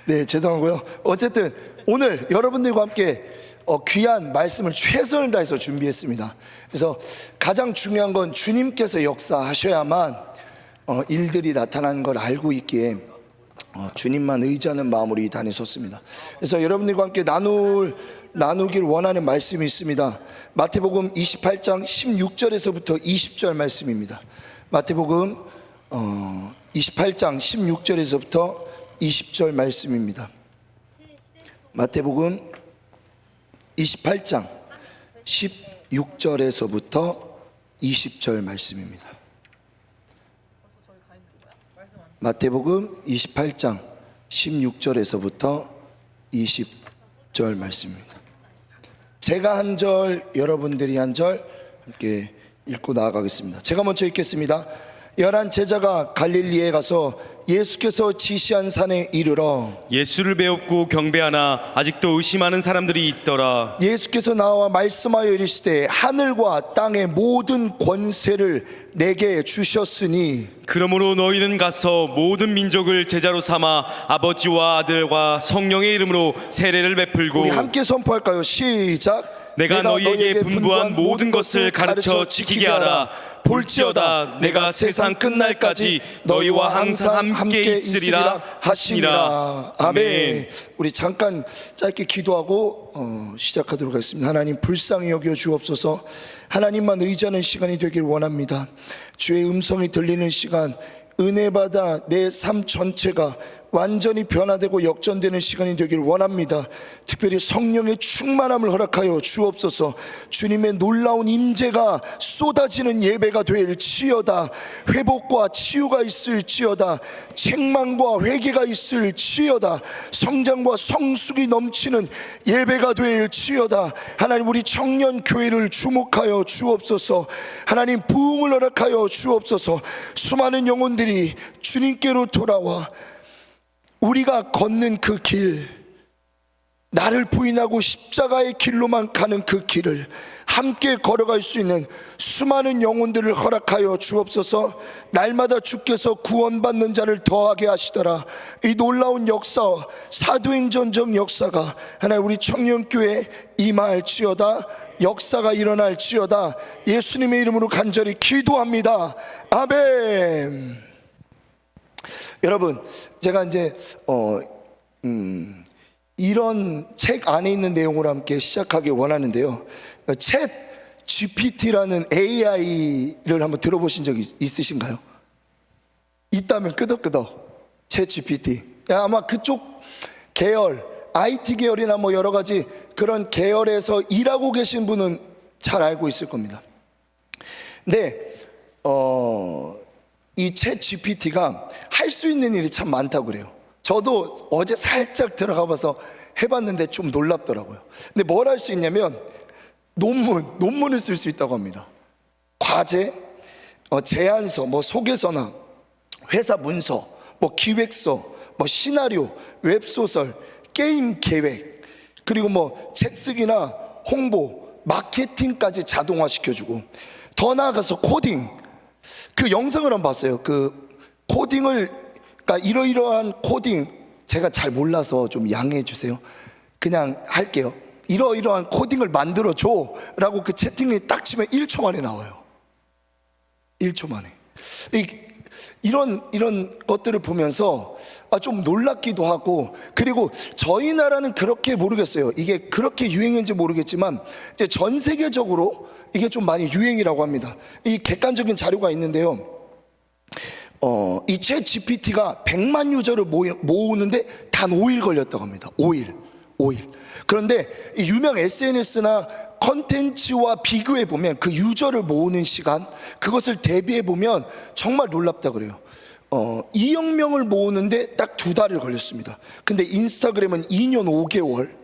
네, 죄송하고요. 어쨌든 오늘 여러분들과 함께 귀한 말씀을 최선을 다해서 준비했습니다. 그래서 가장 중요한 건 주님께서 역사하셔야만 일들이 나타나는 걸 알고 있기에 주님만 의지하는 마음으로 이 단에 섰습니다. 그래서 여러분들과 함께 나누길 원하는 말씀이 있습니다. 마태복음 28장 16절에서부터 20절 말씀입니다. 마태복음 28장 16절에서부터 20절 말씀입니다. 마태복음 28장 16절에서부터 20절 말씀입니다. 마태복음 28장 16절에서부터 20절 말씀입니다. 제가 한 절, 여러분들이 한 절 함께 읽고 나아가겠습니다. 제가 먼저 읽겠습니다. 11 제자가 갈릴리에 가서 예수께서 지시한 산에 이르러 예수를 배웠고 경배하나 아직도 의심하는 사람들이 있더라. 예수께서 나와 말씀하여 이르시되 하늘과 땅의 모든 권세를 내게 주셨으니 그러므로 너희는 가서 모든 민족을 제자로 삼아 아버지와 아들과 성령의 이름으로 세례를 베풀고 우리 함께 선포할까요? 시작. 내가 너희에게 분부한 모든 것을 가르쳐 지키게 하라. 볼지어다 내가 세상 끝날까지 너희와 항상 함께 있으리라 하시니라. 아멘. 우리 잠깐 짧게 기도하고 시작하도록 하겠습니다. 하나님, 불쌍히 여겨 주옵소서. 하나님만 의지하는 시간이 되길 원합니다. 주의 음성이 들리는 시간, 은혜 받아 내 삶 전체가 완전히 변화되고 역전되는 시간이 되길 원합니다. 특별히 성령의 충만함을 허락하여 주옵소서. 주님의 놀라운 임재가 쏟아지는 예배가 될지어다. 회복과 치유가 있을지어다. 책망과 회개가 있을지어다. 성장과 성숙이 넘치는 예배가 될지어다. 하나님, 우리 청년 교회를 주목하여 주옵소서. 하나님, 부흥을 허락하여 주옵소서. 수많은 영혼들이 주님께로 돌아와 우리가 걷는 그 길, 나를 부인하고 십자가의 길로만 가는 그 길을 함께 걸어갈 수 있는 수많은 영혼들을 허락하여 주옵소서. 날마다 주께서 구원받는 자를 더하게 하시더라. 이 놀라운 역사, 사도행전적 역사가 하나님 우리 청년교회에 임할지어다. 역사가 일어날지어다. 예수님의 이름으로 간절히 기도합니다. 아멘. 여러분, 제가 이제 이런 책 안에 있는 내용을 함께 시작하기 원하는데요. 챗 GPT라는 AI를 한번 들어보신 적 있으신가요? 있다면 끄덕끄덕. 챗 GPT. 아마 그쪽 계열, IT 계열이나 뭐 여러 가지 그런 계열에서 일하고 계신 분은 잘 알고 있을 겁니다. 근데 이 챗 GPT가 할 수 있는 일이 참 많다고 그래요. 저도 어제 살짝 들어가 봐서 해봤는데 좀 놀랍더라고요. 근데 뭘 할 수 있냐면 논문을 쓸 수 있다고 합니다. 과제, 제안서, 뭐 소개서나 회사 문서, 뭐 기획서, 뭐 시나리오, 웹소설, 게임 계획, 그리고 뭐 책 쓰기나 홍보, 마케팅까지 자동화시켜주고, 더 나아가서 코딩, 그 영상을 한번 봤어요. 그 코딩을, 그러니까 이러이러한 코딩, 제가 잘 몰라서 좀 양해해 주세요. 그냥 할게요. 이러이러한 코딩을 만들어줘 라고 그 채팅이 딱 치면 1초 만에 나와요. 1초 만에. 이런 것들을 보면서 좀 놀랍기도 하고, 그리고 저희 나라는 그렇게 모르겠어요. 이게 그렇게 유행인지 모르겠지만 이제 전 세계적으로 이게 좀 많이 유행이라고 합니다. 이 객관적인 자료가 있는데요. 이 챗 GPT가 100만 유저를 모으는데 단 5일 걸렸다고 합니다. 5일. 그런데 이 유명 SNS나 컨텐츠와 비교해 보면 그 유저를 모으는 시간, 그것을 대비해 보면 정말 놀랍다 그래요. 2억 명을 모으는데 딱 2달을 걸렸습니다. 근데 인스타그램은 2년 5개월,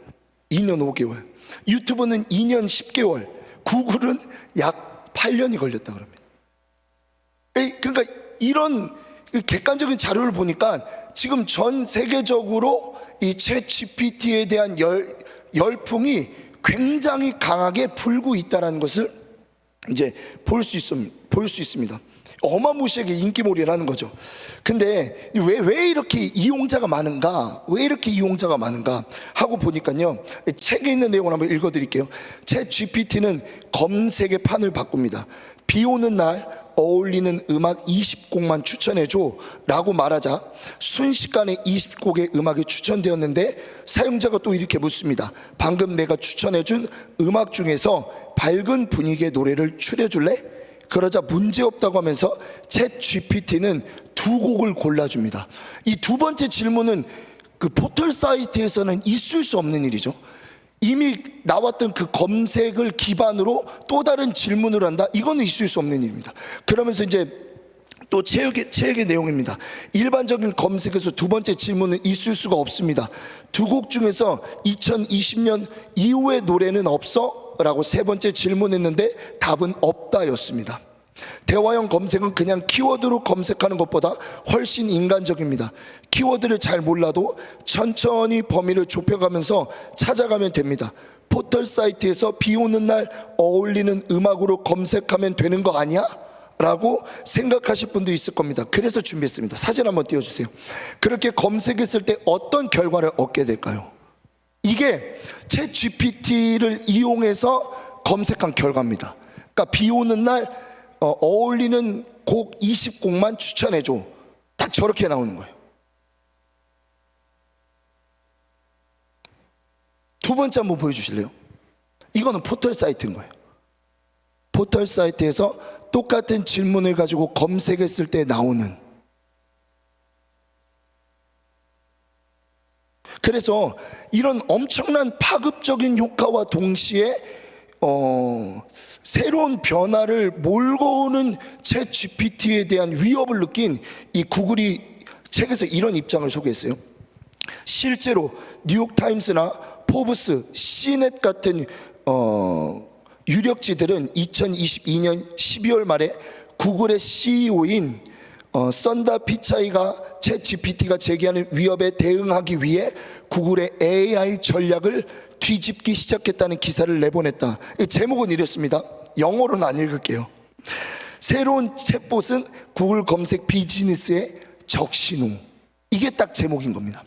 유튜브는 2년 10개월, 구글은 약 8년이 걸렸다 그럽니다. 그러니까 이런 객관적인 자료를 보니까 지금 전 세계적으로 이 챗 GPT에 대한 열풍이 굉장히 강하게 불고 있다는 것을 이제 볼 수 있습니다. 어마무시하게 인기몰이라는 거죠. 근데 왜 이렇게 이용자가 많은가? 왜 이렇게 이용자가 많은가? 하고 보니까요, 책에 있는 내용을 한번 읽어드릴게요. 챗 GPT는 검색의 판을 바꿉니다. 비 오는 날 어울리는 음악 20곡만 추천해줘 라고 말하자 순식간에 20곡의 음악이 추천되었는데, 사용자가 또 이렇게 묻습니다. 방금 내가 추천해준 음악 중에서 밝은 분위기의 노래를 추려줄래? 그러자 문제없다고 하면서 챗 GPT는 두 곡을 골라줍니다. 이 두 번째 질문은 그 포털 사이트에서는 있을 수 없는 일이죠. 이미 나왔던 그 검색을 기반으로 또 다른 질문을 한다? 이거는 있을 수 없는 일입니다. 그러면서 이제 또 책의 내용입니다. 일반적인 검색에서 두 번째 질문은 있을 수가 없습니다. 두 곡 중에서 2020년 이후의 노래는 없어? 라고 세 번째 질문했는데 답은 없다였습니다. 대화형 검색은 그냥 키워드로 검색하는 것보다 훨씬 인간적입니다. 키워드를 잘 몰라도 천천히 범위를 좁혀가면서 찾아가면 됩니다. 포털 사이트에서 비 오는 날 어울리는 음악으로 검색하면 되는 거 아니야? 라고 생각하실 분도 있을 겁니다. 그래서 준비했습니다. 사진 한번 띄워주세요. 그렇게 검색했을 때 어떤 결과를 얻게 될까요? 이게 챗 GPT를 이용해서 검색한 결과입니다. 그러니까 비 오는 날 어울리는 곡 20곡만 추천해줘. 딱 저렇게 나오는 거예요. 두 번째 한번 보여주실래요? 이거는 포털 사이트인 거예요. 포털 사이트에서 똑같은 질문을 가지고 검색했을 때 나오는. 그래서 이런 엄청난 파급적인 효과와 동시에 새로운 변화를 몰고 오는 챗 GPT에 대한 위협을 느낀 이 구글이 책에서 이런 입장을 소개했어요. 실제로 뉴욕타임스나 포브스, 시넷 같은 유력지들은 2022년 12월 말에 구글의 CEO인 선다 피차이가 챗 GPT가 제기하는 위협에 대응하기 위해 구글의 AI 전략을 뒤집기 시작했다는 기사를 내보냈다. 제목은 이랬습니다. 영어로는 안 읽을게요. 새로운 챗봇은 구글 검색 비즈니스의 적신호. 이게 딱 제목인 겁니다.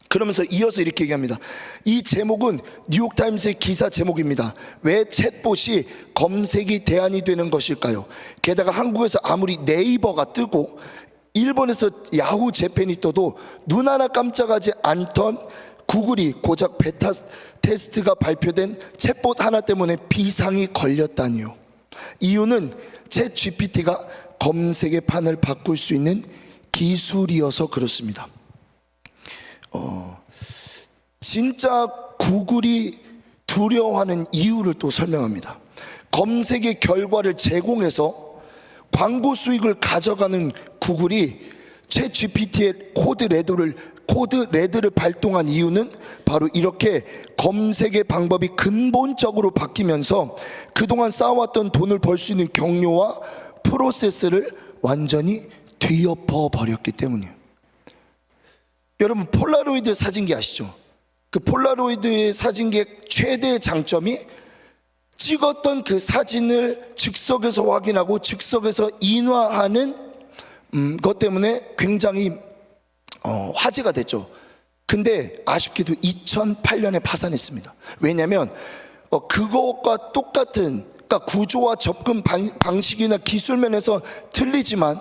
그러면서 이어서 이렇게 얘기합니다. 이 제목은 뉴욕타임스의 기사 제목입니다. 왜 챗봇이 검색이 대안이 되는 것일까요? 게다가 한국에서 아무리 네이버가 뜨고 일본에서 야후 재팬이 떠도 눈 하나 깜짝하지 않던 구글이 고작 베타 테스트가 발표된 챗봇 하나 때문에 비상이 걸렸다니요. 이유는 챗 GPT가 검색의 판을 바꿀 수 있는 기술이어서 그렇습니다. 진짜 구글이 두려워하는 이유를 또 설명합니다. 검색의 결과를 제공해서 광고 수익을 가져가는 구글이 챗 GPT의 코드 레드를 발동한 이유는 바로 이렇게 검색의 방법이 근본적으로 바뀌면서 그동안 쌓아왔던 돈을 벌 수 있는 경로와 프로세스를 완전히 뒤엎어 버렸기 때문이에요. 여러분, 폴라로이드 사진기 아시죠? 그 폴라로이드의 사진기의 최대의 장점이 찍었던 그 사진을 즉석에서 확인하고 즉석에서 인화하는 것 때문에 굉장히 화제가 됐죠. 근데 아쉽게도 2008년에 파산했습니다. 왜냐하면 그것과 똑같은, 그러니까 구조와 접근 방식이나 기술 면에서 틀리지만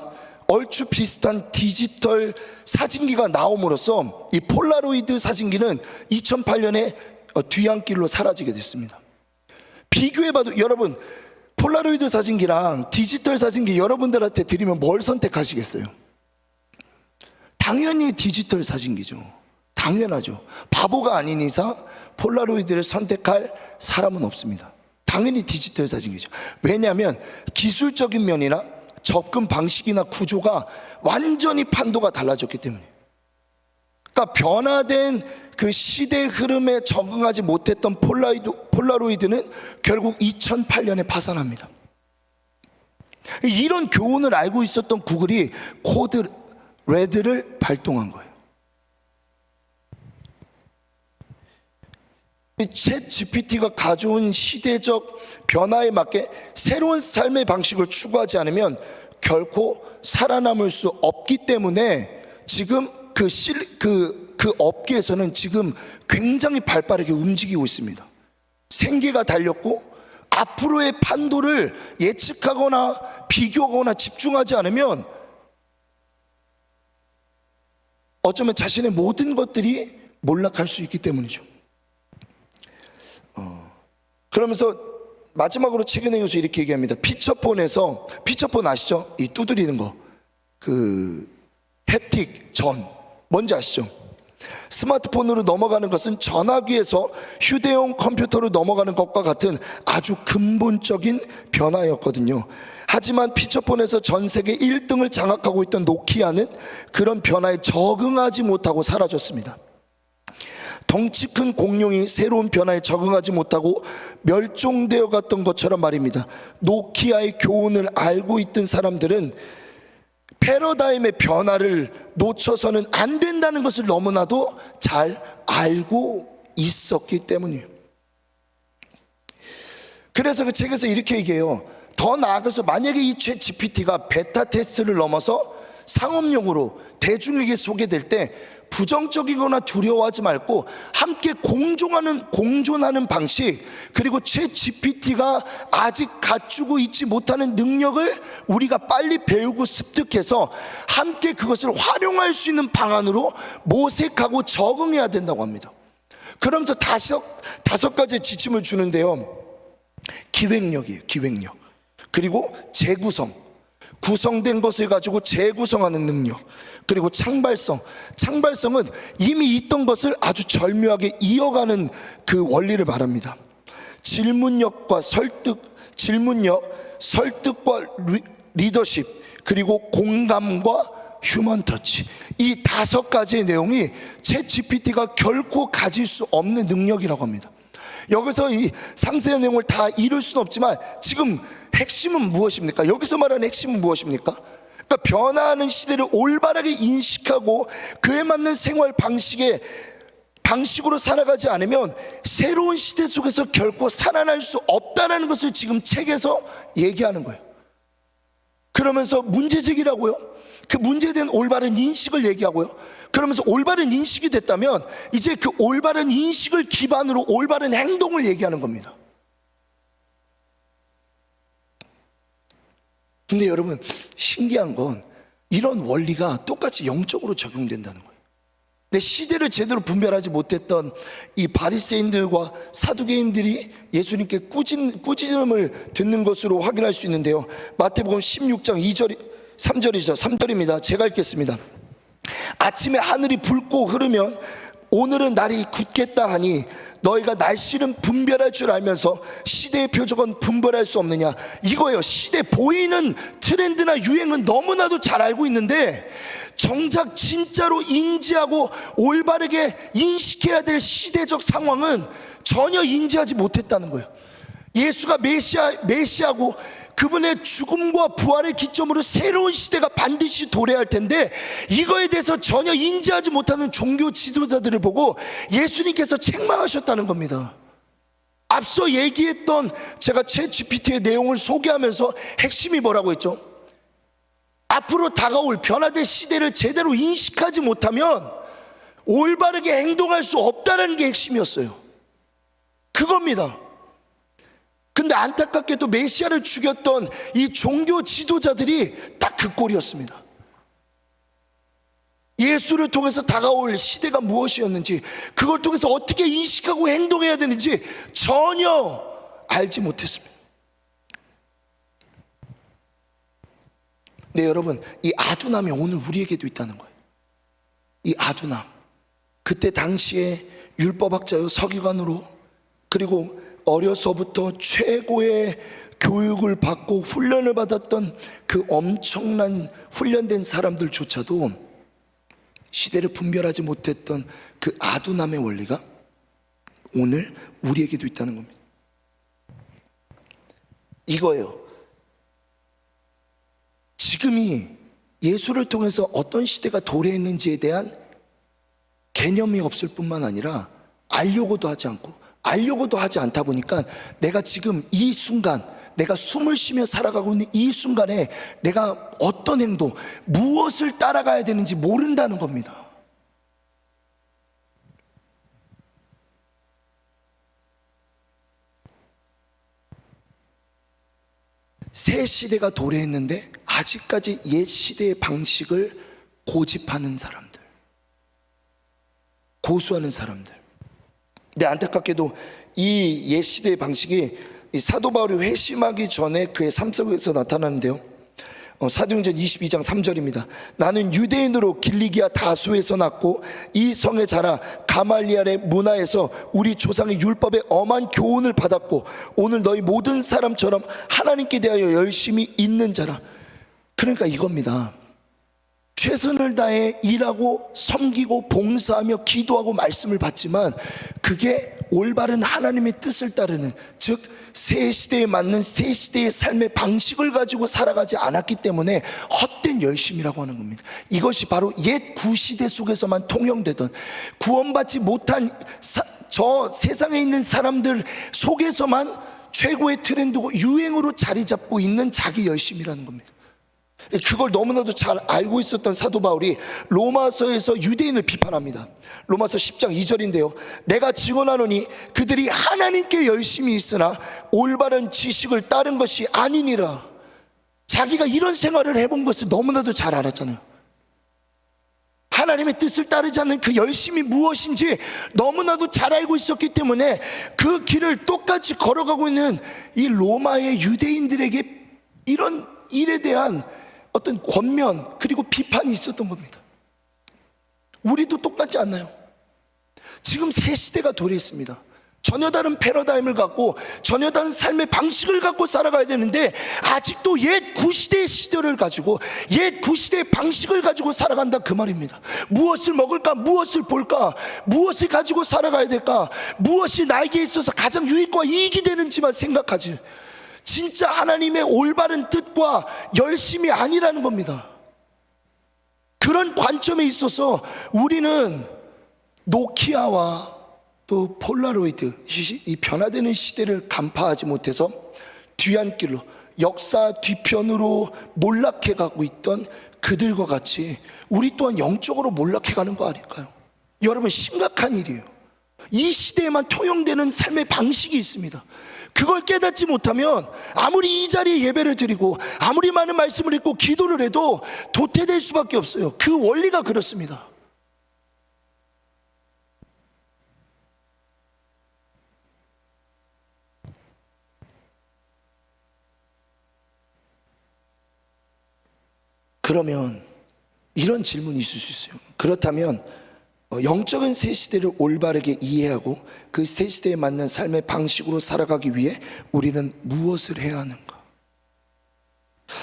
얼추 비슷한 디지털 사진기가 나옴으로써 이 폴라로이드 사진기는 2008년에 뒤안길로 사라지게 됐습니다. 비교해봐도 여러분, 폴라로이드 사진기랑 디지털 사진기 여러분들한테 드리면 뭘 선택하시겠어요? 당연히 디지털 사진기죠. 당연하죠. 바보가 아닌 이상 폴라로이드를 선택할 사람은 없습니다. 당연히 디지털 사진기죠. 왜냐하면 기술적인 면이나 접근 방식이나 구조가 완전히 판도가 달라졌기 때문에. 그러니까 변화된 그 시대 흐름에 적응하지 못했던 폴라로이드는 결국 2008년에 파산합니다. 이런 교훈을 알고 있었던 구글이 코드 레드를 발동한 거예요. 챗 GPT가 가져온 시대적 변화에 맞게 새로운 삶의 방식을 추구하지 않으면 결코 살아남을 수 없기 때문에 지금 그 업계에서는 지금 굉장히 발빠르게 움직이고 있습니다. 생계가 달렸고 앞으로의 판도를 예측하거나 비교하거나 집중하지 않으면 어쩌면 자신의 모든 것들이 몰락할 수 있기 때문이죠. 그러면서 마지막으로 최근에 요소 이렇게 얘기합니다. 피처폰 아시죠? 이 두드리는 거, 그 햅틱 전 뭔지 아시죠? 스마트폰으로 넘어가는 것은 전화기에서 휴대용 컴퓨터로 넘어가는 것과 같은 아주 근본적인 변화였거든요. 하지만 피처폰에서 전 세계 1등을 장악하고 있던 노키아는 그런 변화에 적응하지 못하고 사라졌습니다. 덩치 큰 공룡이 새로운 변화에 적응하지 못하고 멸종되어 갔던 것처럼 말입니다. 노키아의 교훈을 알고 있던 사람들은 패러다임의 변화를 놓쳐서는 안 된다는 것을 너무나도 잘 알고 있었기 때문이에요. 그래서 그 책에서 이렇게 얘기해요. 더 나아가서 만약에 이 챗 GPT가 베타 테스트를 넘어서 상업용으로 대중에게 소개될 때 부정적이거나 두려워하지 말고 함께 공존하는 방식, 그리고 챗 GPT가 아직 갖추고 있지 못하는 능력을 우리가 빨리 배우고 습득해서 함께 그것을 활용할 수 있는 방안으로 모색하고 적응해야 된다고 합니다. 그러면서 다섯 가지 지침을 주는데요. 기획력이에요. 기획력. 그리고 재구성, 구성된 것을 가지고 재구성하는 능력, 그리고 창발성은 이미 있던 것을 아주 절묘하게 이어가는 그 원리를 말합니다. 설득과 리더십, 그리고 공감과 휴먼 터치, 이 다섯 가지의 내용이 챗 GPT가 결코 가질 수 없는 능력이라고 합니다. 여기서 이 상세한 내용을 다 이룰 수는 없지만 지금 핵심은 무엇입니까? 여기서 말하는 핵심은 무엇입니까? 그러니까 변화하는 시대를 올바르게 인식하고 그에 맞는 생활 방식으로 살아가지 않으면 새로운 시대 속에서 결코 살아날 수 없다는 것을 지금 책에서 얘기하는 거예요. 그러면서 문제제기라고요. 그 문제에 대한 올바른 인식을 얘기하고요. 그러면서 올바른 인식이 됐다면 이제 그 올바른 인식을 기반으로 올바른 행동을 얘기하는 겁니다. 근데 여러분, 신기한 건 이런 원리가 똑같이 영적으로 적용된다는 거예요. 근데 시대를 제대로 분별하지 못했던 이 바리새인들과 사두개인들이 예수님께 꾸짖음을 듣는 것으로 확인할 수 있는데요. 마태복음 16장 3절입니다. 제가 읽겠습니다. 아침에 하늘이 붉고 흐르면 오늘은 날이 굳겠다 하니 너희가 날씨는 분별할 줄 알면서 시대의 표적은 분별할 수 없느냐. 이거예요. 시대 보이는 트렌드나 유행은 너무나도 잘 알고 있는데 정작 진짜로 인지하고 올바르게 인식해야 될 시대적 상황은 전혀 인지하지 못했다는 거예요. 예수가 메시아고 그분의 죽음과 부활을 기점으로 새로운 시대가 반드시 도래할 텐데 이거에 대해서 전혀 인지하지 못하는 종교 지도자들을 보고 예수님께서 책망하셨다는 겁니다. 앞서 얘기했던 제가 챗 GPT의 내용을 소개하면서 핵심이 뭐라고 했죠? 앞으로 다가올 변화될 시대를 제대로 인식하지 못하면 올바르게 행동할 수 없다는 게 핵심이었어요. 그겁니다. 근데 안타깝게도 메시아를 죽였던 이 종교 지도자들이 딱 그 꼴이었습니다. 예수를 통해서 다가올 시대가 무엇이었는지, 그걸 통해서 어떻게 인식하고 행동해야 되는지 전혀 알지 못했습니다. 네, 여러분, 이 아두남이 오늘 우리에게도 있다는 거예요. 이 아두남, 그때 당시에 율법학자요 서기관으로, 그리고 어려서부터 최고의 교육을 받고 훈련을 받았던 그 엄청난 훈련된 사람들조차도 시대를 분별하지 못했던 그 아두남의 원리가 오늘 우리에게도 있다는 겁니다. 이거예요. 지금이 예수를 통해서 어떤 시대가 도래했는지에 대한 개념이 없을 뿐만 아니라 알려고도 하지 않고 알려고도 하지 않다 보니까 내가 지금 이 순간 내가 숨을 쉬며 살아가고 있는 이 순간에 내가 어떤 행동, 무엇을 따라가야 되는지 모른다는 겁니다. 새 시대가 도래했는데 아직까지 옛 시대의 방식을 고집하는 사람들, 고수하는 사람들. 근데 안타깝게도 이 옛 시대의 방식이 이 사도 바울이 회심하기 전에 그의 삶 속에서 나타나는데요. 사도행전 22장 3절입니다. 나는 유대인으로 길리기아 다소에서 났고 이 성에 자라 가말리엘의 문화에서 우리 조상의 율법에 엄한 교훈을 받았고 오늘 너희 모든 사람처럼 하나님께 대하여 열심히 있는 자라. 그러니까 이겁니다. 최선을 다해 일하고 섬기고 봉사하며 기도하고 말씀을 받지만 그게 올바른 하나님의 뜻을 따르는, 즉 새 시대에 맞는 새 시대의 삶의 방식을 가지고 살아가지 않았기 때문에 헛된 열심이라고 하는 겁니다. 이것이 바로 옛 구시대 속에서만 통용되던, 구원받지 못한 저 세상에 있는 사람들 속에서만 최고의 트렌드고 유행으로 자리 잡고 있는 자기 열심이라는 겁니다. 그걸 너무나도 잘 알고 있었던 사도 바울이 로마서에서 유대인을 비판합니다. 로마서 10장 2절인데요. 내가 증언하노니 그들이 하나님께 열심히 있으나 올바른 지식을 따른 것이 아니니라. 자기가 이런 생활을 해본 것을 너무나도 잘 알았잖아요. 하나님의 뜻을 따르지 않는 그 열심이 무엇인지 너무나도 잘 알고 있었기 때문에 그 길을 똑같이 걸어가고 있는 이 로마의 유대인들에게 이런 일에 대한 어떤 권면 그리고 비판이 있었던 겁니다. 우리도 똑같지 않나요? 지금 새 시대가 도래했습니다. 전혀 다른 패러다임을 갖고 전혀 다른 삶의 방식을 갖고 살아가야 되는데 아직도 옛 구시대의 시대를 가지고 옛 구시대의 방식을 가지고 살아간다, 그 말입니다. 무엇을 먹을까, 무엇을 볼까, 무엇을 가지고 살아가야 될까, 무엇이 나에게 있어서 가장 유익과 이익이 되는지만 생각하지, 진짜 하나님의 올바른 뜻과 열심이 아니라는 겁니다. 그런 관점에 있어서 우리는 노키아와 또 폴라로이드, 이 변화되는 시대를 간파하지 못해서 뒤안길로, 역사 뒤편으로 몰락해 가고 있던 그들과 같이 우리 또한 영적으로 몰락해 가는 거 아닐까요? 여러분, 심각한 일이에요. 이 시대에만 통용되는 삶의 방식이 있습니다. 그걸 깨닫지 못하면 아무리 이 자리에 예배를 드리고 아무리 많은 말씀을 읽고 기도를 해도 도태될 수밖에 없어요. 그 원리가 그렇습니다. 그러면 이런 질문이 있을 수 있어요. 그렇다면 영적인 새 시대를 올바르게 이해하고 그 새 시대에 맞는 삶의 방식으로 살아가기 위해 우리는 무엇을 해야 하는가?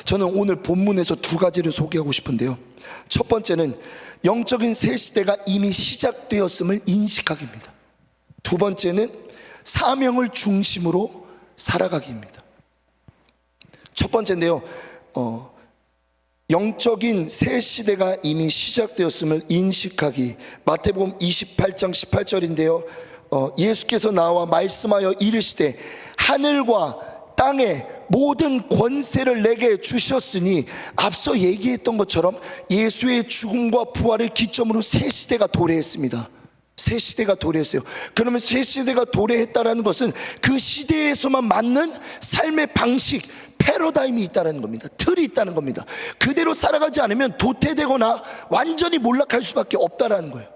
저는 오늘 본문에서 두 가지를 소개하고 싶은데요. 첫 번째는 영적인 새 시대가 이미 시작되었음을 인식하기입니다. 두 번째는 사명을 중심으로 살아가기입니다. 첫 번째인데요, 영적인 새 시대가 이미 시작되었음을 인식하기. 마태복음 28장 18절인데요 예수께서 나와 말씀하여 이르시되 하늘과 땅의 모든 권세를 내게 주셨으니, 앞서 얘기했던 것처럼 예수의 죽음과 부활을 기점으로 새 시대가 도래했습니다. 새 시대가 도래했어요. 그러면 새 시대가 도래했다는 것은 그 시대에서만 맞는 삶의 방식, 패러다임이 있다는 겁니다. 틀이 있다는 겁니다. 그대로 살아가지 않으면 도태되거나 완전히 몰락할 수밖에 없다는 거예요.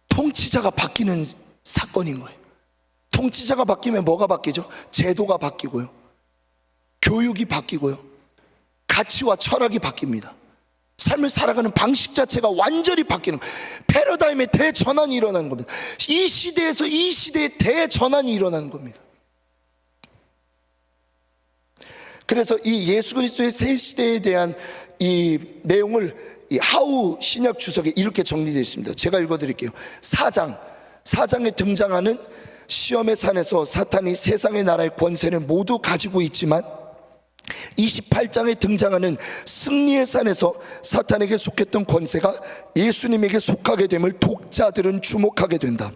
통치자가 바뀌는 사건인 거예요. 통치자가 바뀌면 뭐가 바뀌죠? 제도가 바뀌고요, 교육이 바뀌고요, 가치와 철학이 바뀝니다. 삶을 살아가는 방식 자체가 완전히 바뀌는, 패러다임의 대전환이 일어나는 겁니다. 이 시대에서 이 시대의 대전환이 일어나는 겁니다. 그래서 이 예수 그리스도의 새 시대에 대한 이 내용을 이 하우 신약 주석에 이렇게 정리되어 있습니다. 제가 읽어드릴게요. 4장에 등장하는 시험의 산에서 사탄이 세상의 나라의 권세를 모두 가지고 있지만, 28장에 등장하는 승리의 산에서 사탄에게 속했던 권세가 예수님에게 속하게 됨을 독자들은 주목하게 된다.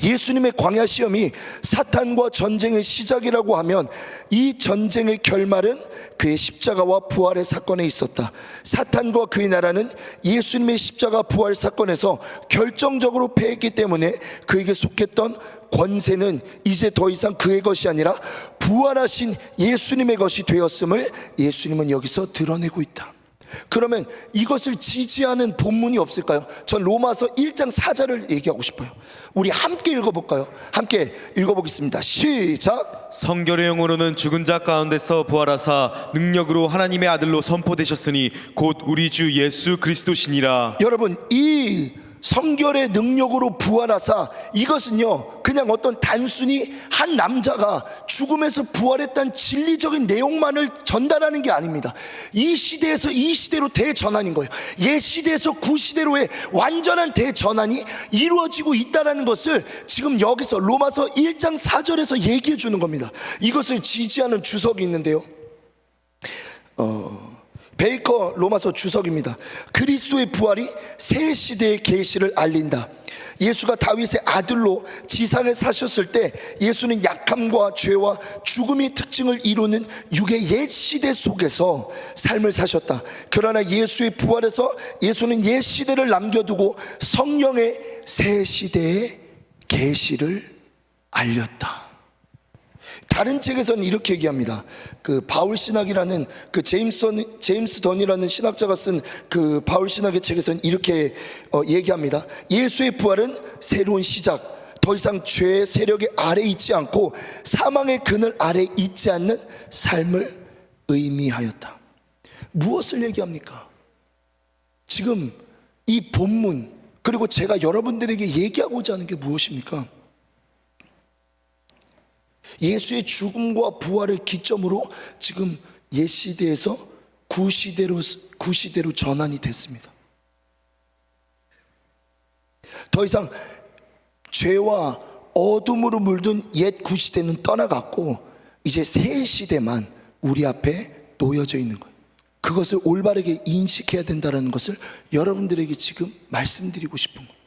예수님의 광야 시험이 사탄과 전쟁의 시작이라고 하면 이 전쟁의 결말은 그의 십자가와 부활의 사건에 있었다. 사탄과 그의 나라는 예수님의 십자가 부활 사건에서 결정적으로 패했기 때문에 그에게 속했던 권세는 이제 더 이상 그의 것이 아니라 부활하신 예수님의 것이 되었음을 예수님은 여기서 드러내고 있다. 그러면 이것을 지지하는 본문이 없을까요? 전 로마서 1장 4절을 얘기하고 싶어요. 우리 함께 읽어볼까요? 함께 읽어보겠습니다. 시작. 성결의 영으로는 죽은 자 가운데서 부활하사 능력으로 하나님의 아들로 선포되셨으니 곧 우리 주 예수 그리스도시니라. 여러분, 이 성결의 능력으로 부활하사, 이것은요 그냥 어떤 단순히 한 남자가 죽음에서 부활했다는 진리적인 내용만을 전달하는 게 아닙니다. 이 시대에서 이 시대로 대전환인 거예요. 옛 시대에서 구 시대로의 완전한 대전환이 이루어지고 있다는 것을 지금 여기서 로마서 1장 4절에서 얘기해 주는 겁니다. 이것을 지지하는 주석이 있는데요, 베이커 로마서 주석입니다. 그리스도의 부활이 새 시대의 계시를 알린다. 예수가 다윗의 아들로 지상에 사셨을 때 예수는 약함과 죄와 죽음이 특징을 이루는 육의 옛 시대 속에서 삶을 사셨다. 그러나 예수의 부활에서 예수는 옛 시대를 남겨두고 성령의 새 시대의 계시를 알렸다. 다른 책에서는 이렇게 얘기합니다. 그 바울 신학이라는 그 제임스 던이라는 신학자가 쓴 그 바울 신학의 책에서는 이렇게 얘기합니다. 예수의 부활은 새로운 시작, 더 이상 죄의 세력의 아래 있지 않고 사망의 그늘 아래 있지 않는 삶을 의미하였다. 무엇을 얘기합니까? 지금 이 본문, 그리고 제가 여러분들에게 얘기하고자 하는 게 무엇입니까? 예수의 죽음과 부활을 기점으로 지금 옛 시대에서 구시대로 전환이 됐습니다. 더 이상 죄와 어둠으로 물든 옛 구시대는 떠나갔고 이제 새 시대만 우리 앞에 놓여져 있는 거예요. 그것을 올바르게 인식해야 된다는 것을 여러분들에게 지금 말씀드리고 싶은 거예요.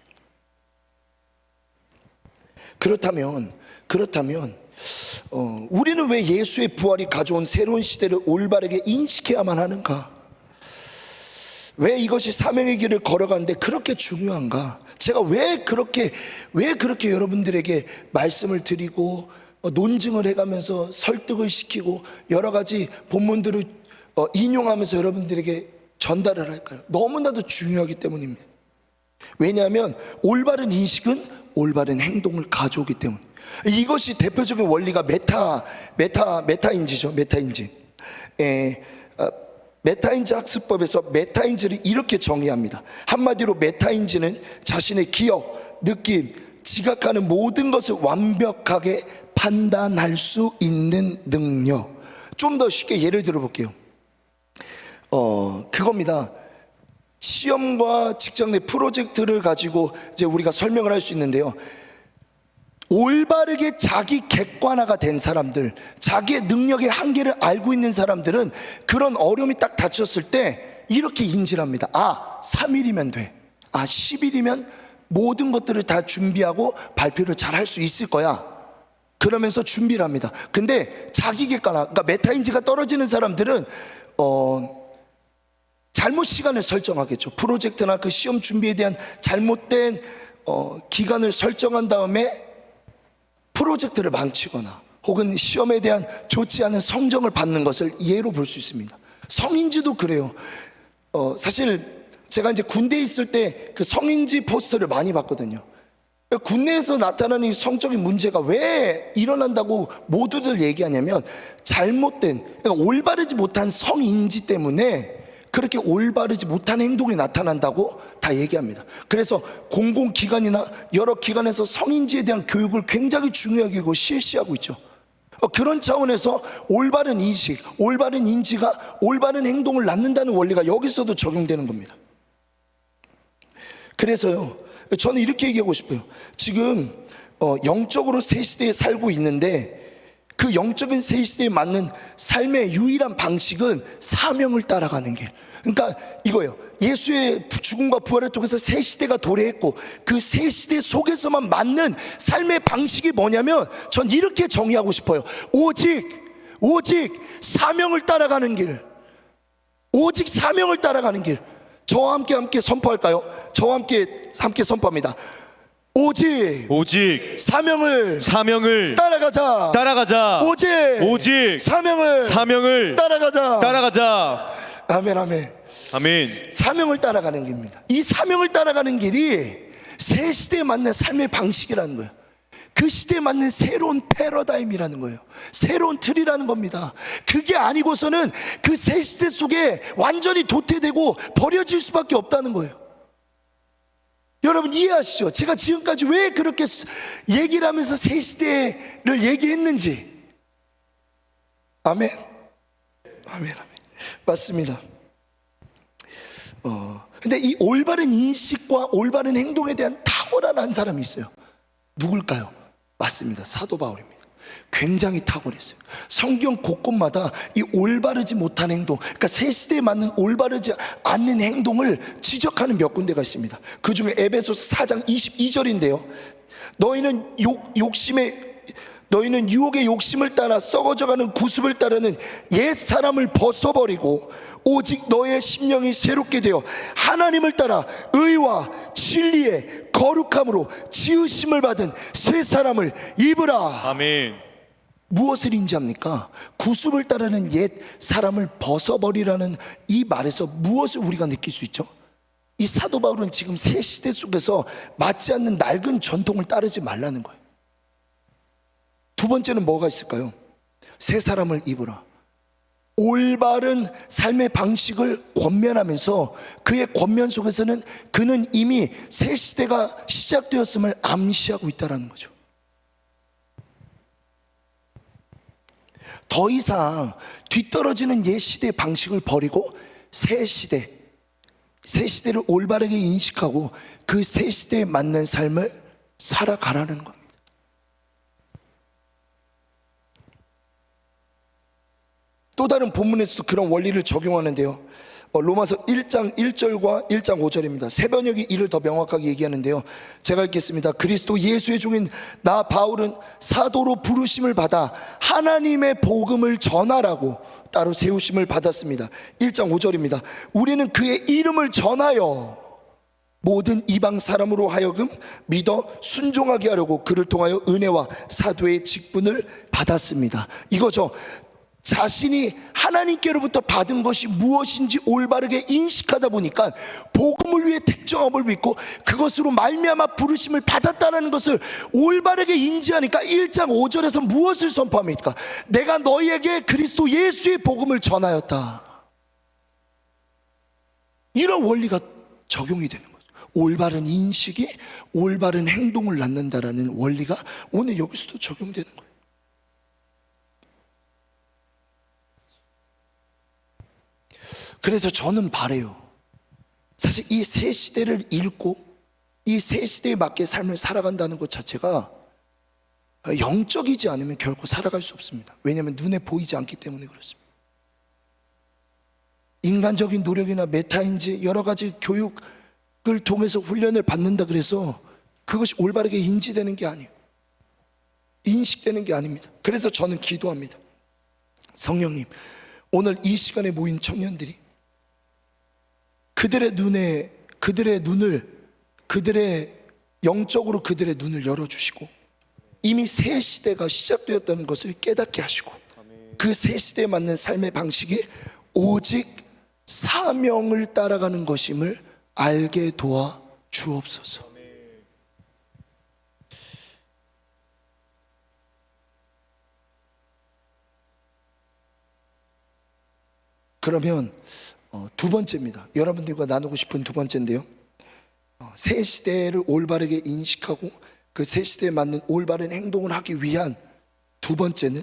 그렇다면 우리는 왜 예수의 부활이 가져온 새로운 시대를 올바르게 인식해야만 하는가? 왜 이것이 사명의 길을 걸어가는데 그렇게 중요한가? 제가 왜 그렇게 여러분들에게 말씀을 드리고 논증을 해가면서 설득을 시키고 여러 가지 본문들을 인용하면서 여러분들에게 전달을 할까요? 너무나도 중요하기 때문입니다. 왜냐하면 올바른 인식은 올바른 행동을 가져오기 때문에. 이것이 대표적인 원리가 메타인지죠. 메타인지 학습법에서 메타인지를 이렇게 정의합니다. 한마디로 메타인지는 자신의 기억, 느낌, 지각하는 모든 것을 완벽하게 판단할 수 있는 능력. 좀 더 쉽게 예를 들어 볼게요. 그겁니다. 시험과 직장 내 프로젝트를 가지고 이제 우리가 설명을 할 수 있는데요, 올바르게 자기 객관화가 된 사람들, 자기의 능력의 한계를 알고 있는 사람들은 그런 어려움이 딱 닥쳤을 때 이렇게 인지를 합니다. 3일이면 돼. 10일이면 모든 것들을 다 준비하고 발표를 잘 할 수 있을 거야. 그러면서 준비를 합니다. 근데 자기 객관화, 그러니까 메타인지가 떨어지는 사람들은 잘못 시간을 설정하겠죠. 프로젝트나 그 시험 준비에 대한 잘못된 기간을 설정한 다음에 프로젝트를 망치거나 혹은 시험에 대한 좋지 않은 성적을 받는 것을 예로 볼 수 있습니다. 성인지도 그래요. 사실 제가 이제 군대에 있을 때 그 성인지 포스터를 많이 봤거든요. 군내에서 나타나는 이 성적인 문제가 왜 일어난다고 모두들 얘기하냐면 잘못된, 그러니까 올바르지 못한 성인지 때문에 그렇게 올바르지 못한 행동이 나타난다고 다 얘기합니다. 그래서 공공기관이나 여러 기관에서 성인지에 대한 교육을 굉장히 중요하게 실시하고 있죠. 그런 차원에서 올바른 인식, 올바른 인지가 올바른 행동을 낳는다는 원리가 여기서도 적용되는 겁니다. 그래서요, 저는 이렇게 얘기하고 싶어요. 지금 영적으로 새 시대에 살고 있는데 그 영적인 새 시대에 맞는 삶의 유일한 방식은 사명을 따라가는 길. 그러니까 이거예요. 예수의 죽음과 부활을 통해서 새 시대가 도래했고, 그 새 시대 속에서만 맞는 삶의 방식이 뭐냐면, 전 이렇게 정의하고 싶어요. 오직 사명을 따라가는 길. 오직 사명을 따라가는 길. 저와 함께 선포할까요? 저와 함께 선포합니다. 오직 사명을 따라가자. 오직 사명을 따라가자. 아멘. 사명을 따라가는 길입니다. 이 사명을 따라가는 길이 새 시대에 맞는 삶의 방식이라는 거예요. 그 시대에 맞는 새로운 패러다임이라는 거예요. 새로운 틀이라는 겁니다. 그게 아니고서는 그 새 시대 속에 완전히 도태되고 버려질 수밖에 없다는 거예요. 여러분 이해하시죠? 제가 지금까지 왜 그렇게 얘기를 하면서 새 시대를 얘기했는지. 아멘. 맞습니다. 근데 이 올바른 인식과 올바른 행동에 대한 탁월한 한 사람이 있어요. 누굴까요? 맞습니다. 사도 바울입니다. 굉장히 탁월했어요. 성경 곳곳마다 이 올바르지 못한 행동, 그러니까 새 시대에 맞는 올바르지 않는 행동을 지적하는 몇 군데가 있습니다. 그 중에 에베소서 4장 22절인데요 너희는 유혹의 욕심을 따라 썩어져가는 구습을 따르는 옛 사람을 벗어버리고 오직 너의 심령이 새롭게 되어 하나님을 따라 의와 진리의 거룩함으로 지으심을 받은 새 사람을 입으라. 아멘. 무엇을 인지합니까? 구습을 따르는 옛 사람을 벗어버리라는 이 말에서 무엇을 우리가 느낄 수 있죠? 이 사도 바울은 지금 새 시대 속에서 맞지 않는 낡은 전통을 따르지 말라는 거예요. 두 번째는 뭐가 있을까요? 새 사람을 입으라. 올바른 삶의 방식을 권면하면서 그의 권면 속에서는 그는 이미 새 시대가 시작되었음을 암시하고 있다는 거죠. 더 이상 뒤떨어지는 옛 시대의 방식을 버리고 새 시대를 올바르게 인식하고 그 새 시대에 맞는 삶을 살아가라는 겁니다. 또 다른 본문에서도 그런 원리를 적용하는데요. 로마서 1장 1절과 1장 5절입니다. 새 번역이 이를 더 명확하게 얘기하는데요. 제가 읽겠습니다. 그리스도 예수의 종인 나 바울은 사도로 부르심을 받아 하나님의 복음을 전하라고 따로 세우심을 받았습니다. 1장 5절입니다. 우리는 그의 이름을 전하여 모든 이방 사람으로 하여금 믿어 순종하게 하려고 그를 통하여 은혜와 사도의 직분을 받았습니다. 이거죠. 자신이 하나님께로부터 받은 것이 무엇인지 올바르게 인식하다 보니까 복음을 위해 택정함을 믿고 그것으로 말미암아 부르심을 받았다는 것을 올바르게 인지하니까 1장 5절에서 무엇을 선포합니까? 내가 너희에게 그리스도 예수의 복음을 전하였다. 이런 원리가 적용이 되는 거죠. 올바른 인식이 올바른 행동을 낳는다라는 원리가 오늘 여기서도 적용되는 거예요. 그래서 저는 바래요. 사실 이 새 시대를 읽고 이 새 시대에 맞게 삶을 살아간다는 것 자체가 영적이지 않으면 결코 살아갈 수 없습니다. 왜냐하면 눈에 보이지 않기 때문에 그렇습니다. 인간적인 노력이나 메타인지 여러 가지 교육을 통해서 훈련을 받는다 그래서 그것이 올바르게 인지되는 게 아니에요. 인식되는 게 아닙니다. 그래서 저는 기도합니다. 성령님, 오늘 이 시간에 모인 청년들이 그들의 영적으로 그들의 눈을 열어주시고 이미 새 시대가 시작되었다는 것을 깨닫게 하시고 그 새 시대에 맞는 삶의 방식이 오직 사명을 따라가는 것임을 알게 도와 주옵소서. 그러면 두 번째입니다. 여러분들과 나누고 싶은 두 번째인데요. 새 시대를 올바르게 인식하고 그 새 시대에 맞는 올바른 행동을 하기 위한 두 번째는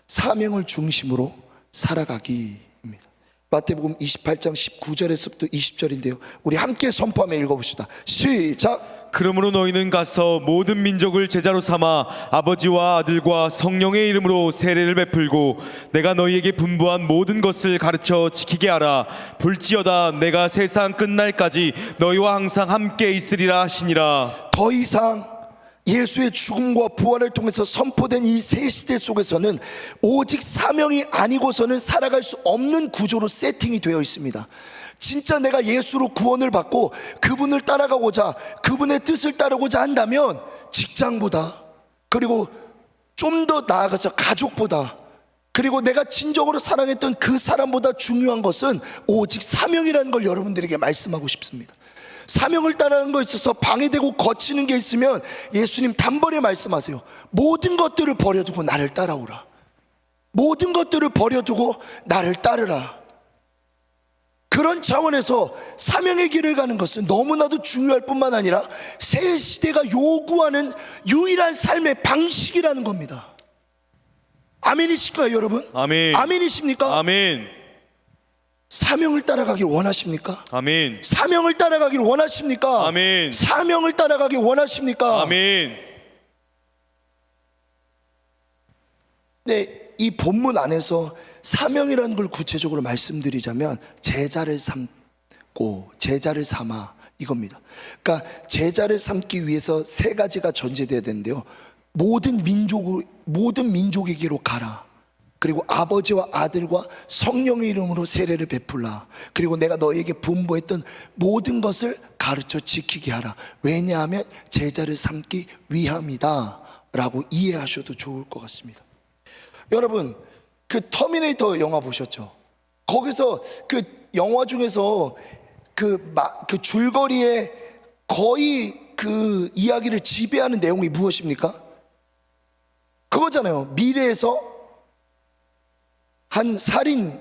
사명을 중심으로 살아가기입니다. 마태복음 28장 19절에서부터 20절인데요. 우리 함께 선포하며 읽어봅시다. 시작. 그러므로 너희는 가서 모든 민족을 제자로 삼아 아버지와 아들과 성령의 이름으로 세례를 베풀고 내가 너희에게 분부한 모든 것을 가르쳐 지키게 하라. 볼지어다 내가 세상 끝날까지 너희와 항상 함께 있으리라 하시니라. 더 이상 예수의 죽음과 부활을 통해서 선포된 이 새 시대 속에서는 오직 사명이 아니고서는 살아갈 수 없는 구조로 세팅이 되어 있습니다. 진짜 내가 예수로 구원을 받고 그분을 따라가고자, 그분의 뜻을 따르고자 한다면 직장보다, 그리고 좀 더 나아가서 가족보다, 그리고 내가 진정으로 사랑했던 그 사람보다 중요한 것은 오직 사명이라는 걸 여러분들에게 말씀하고 싶습니다. 사명을 따르는 것에 있어서 방해되고 거치는 게 있으면 예수님 단번에 말씀하세요. 모든 것들을 버려두고 나를 따라오라. 모든 것들을 버려두고 나를 따르라. 그런 차원에서 사명의 길을 가는 것은 너무나도 중요할 뿐만 아니라 새 시대가 요구하는 유일한 삶의 방식이라는 겁니다. 아멘이실까요, 여러분? 아멘. 아멘이십니까? 아멘. 사명을 따라가길 원하십니까? 아멘. 사명을 따라가길 원하십니까? 아멘. 사명을 따라가길 원하십니까? 아멘. 네, 이 본문 안에서 사명이라는 걸 구체적으로 말씀드리자면 제자를 삼고 제자를 삼아 이겁니다. 그러니까 제자를 삼기 위해서 세 가지가 전제돼야 되는데요. 모든 민족에게로 가라. 그리고 아버지와 아들과 성령의 이름으로 세례를 베풀라. 그리고 내가 너에게 분부했던 모든 것을 가르쳐 지키게 하라. 왜냐하면 제자를 삼기 위함이다 라고 이해하셔도 좋을 것 같습니다. 여러분, 그 터미네이터 영화 보셨죠? 거기서 그 영화 중에서 그 줄거리에 거의 그 이야기를 지배하는 내용이 무엇입니까? 그거잖아요. 미래에서 한 살인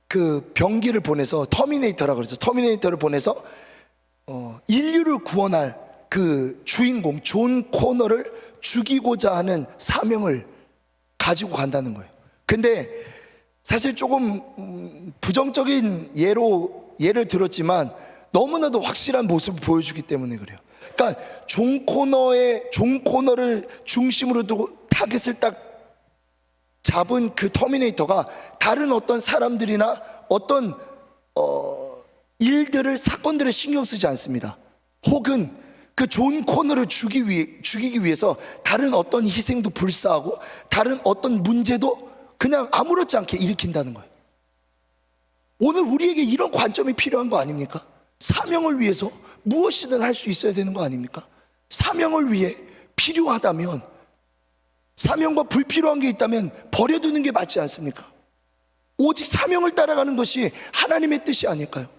그 병기를 보내서, 터미네이터라 그러죠. 터미네이터를 보내서 인류를 구원할 그 주인공 존 코너를 죽이고자 하는 사명을 가지고 간다는 거예요. 근데 사실 조금 부정적인 예를 들었지만 너무나도 확실한 모습을 보여주기 때문에 그래요. 그러니까 존 코너를 중심으로 두고 타겟을 딱 잡은 그 터미네이터가 다른 어떤 사람들이나 어떤 사건들을 신경 쓰지 않습니다. 혹은 그 존 코너를 죽이기 위해서 다른 어떤 희생도 불사하고 다른 어떤 문제도 그냥 아무렇지 않게 일으킨다는 거예요. 오늘 우리에게 이런 관점이 필요한 거 아닙니까? 사명을 위해서 무엇이든 할 수 있어야 되는 거 아닙니까? 사명을 위해 필요하다면, 사명과 불필요한 게 있다면 버려두는 게 맞지 않습니까? 오직 사명을 따라가는 것이 하나님의 뜻이 아닐까요?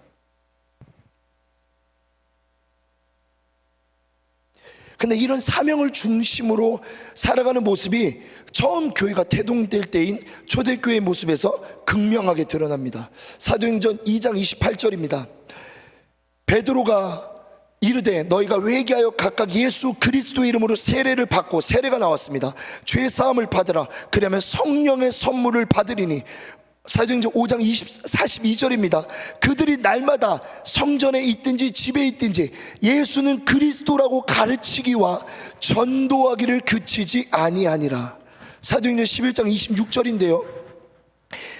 근데 이런 사명을 중심으로 살아가는 모습이 처음 교회가 태동될 때인 초대교회의 모습에서 극명하게 드러납니다. 사도행전 2장 28절입니다. 베드로가 이르되 너희가 회개하여 각각 예수 그리스도의 이름으로 세례를 받고, 세례가 나왔습니다. 죄 사함을 받으라. 그러면 성령의 선물을 받으리니. 사도행전 5장 42절입니다. 그들이 날마다 성전에 있든지 집에 있든지 예수는 그리스도라고 가르치기와 전도하기를 그치지 아니하니라. 사도행전 11장 26절인데요.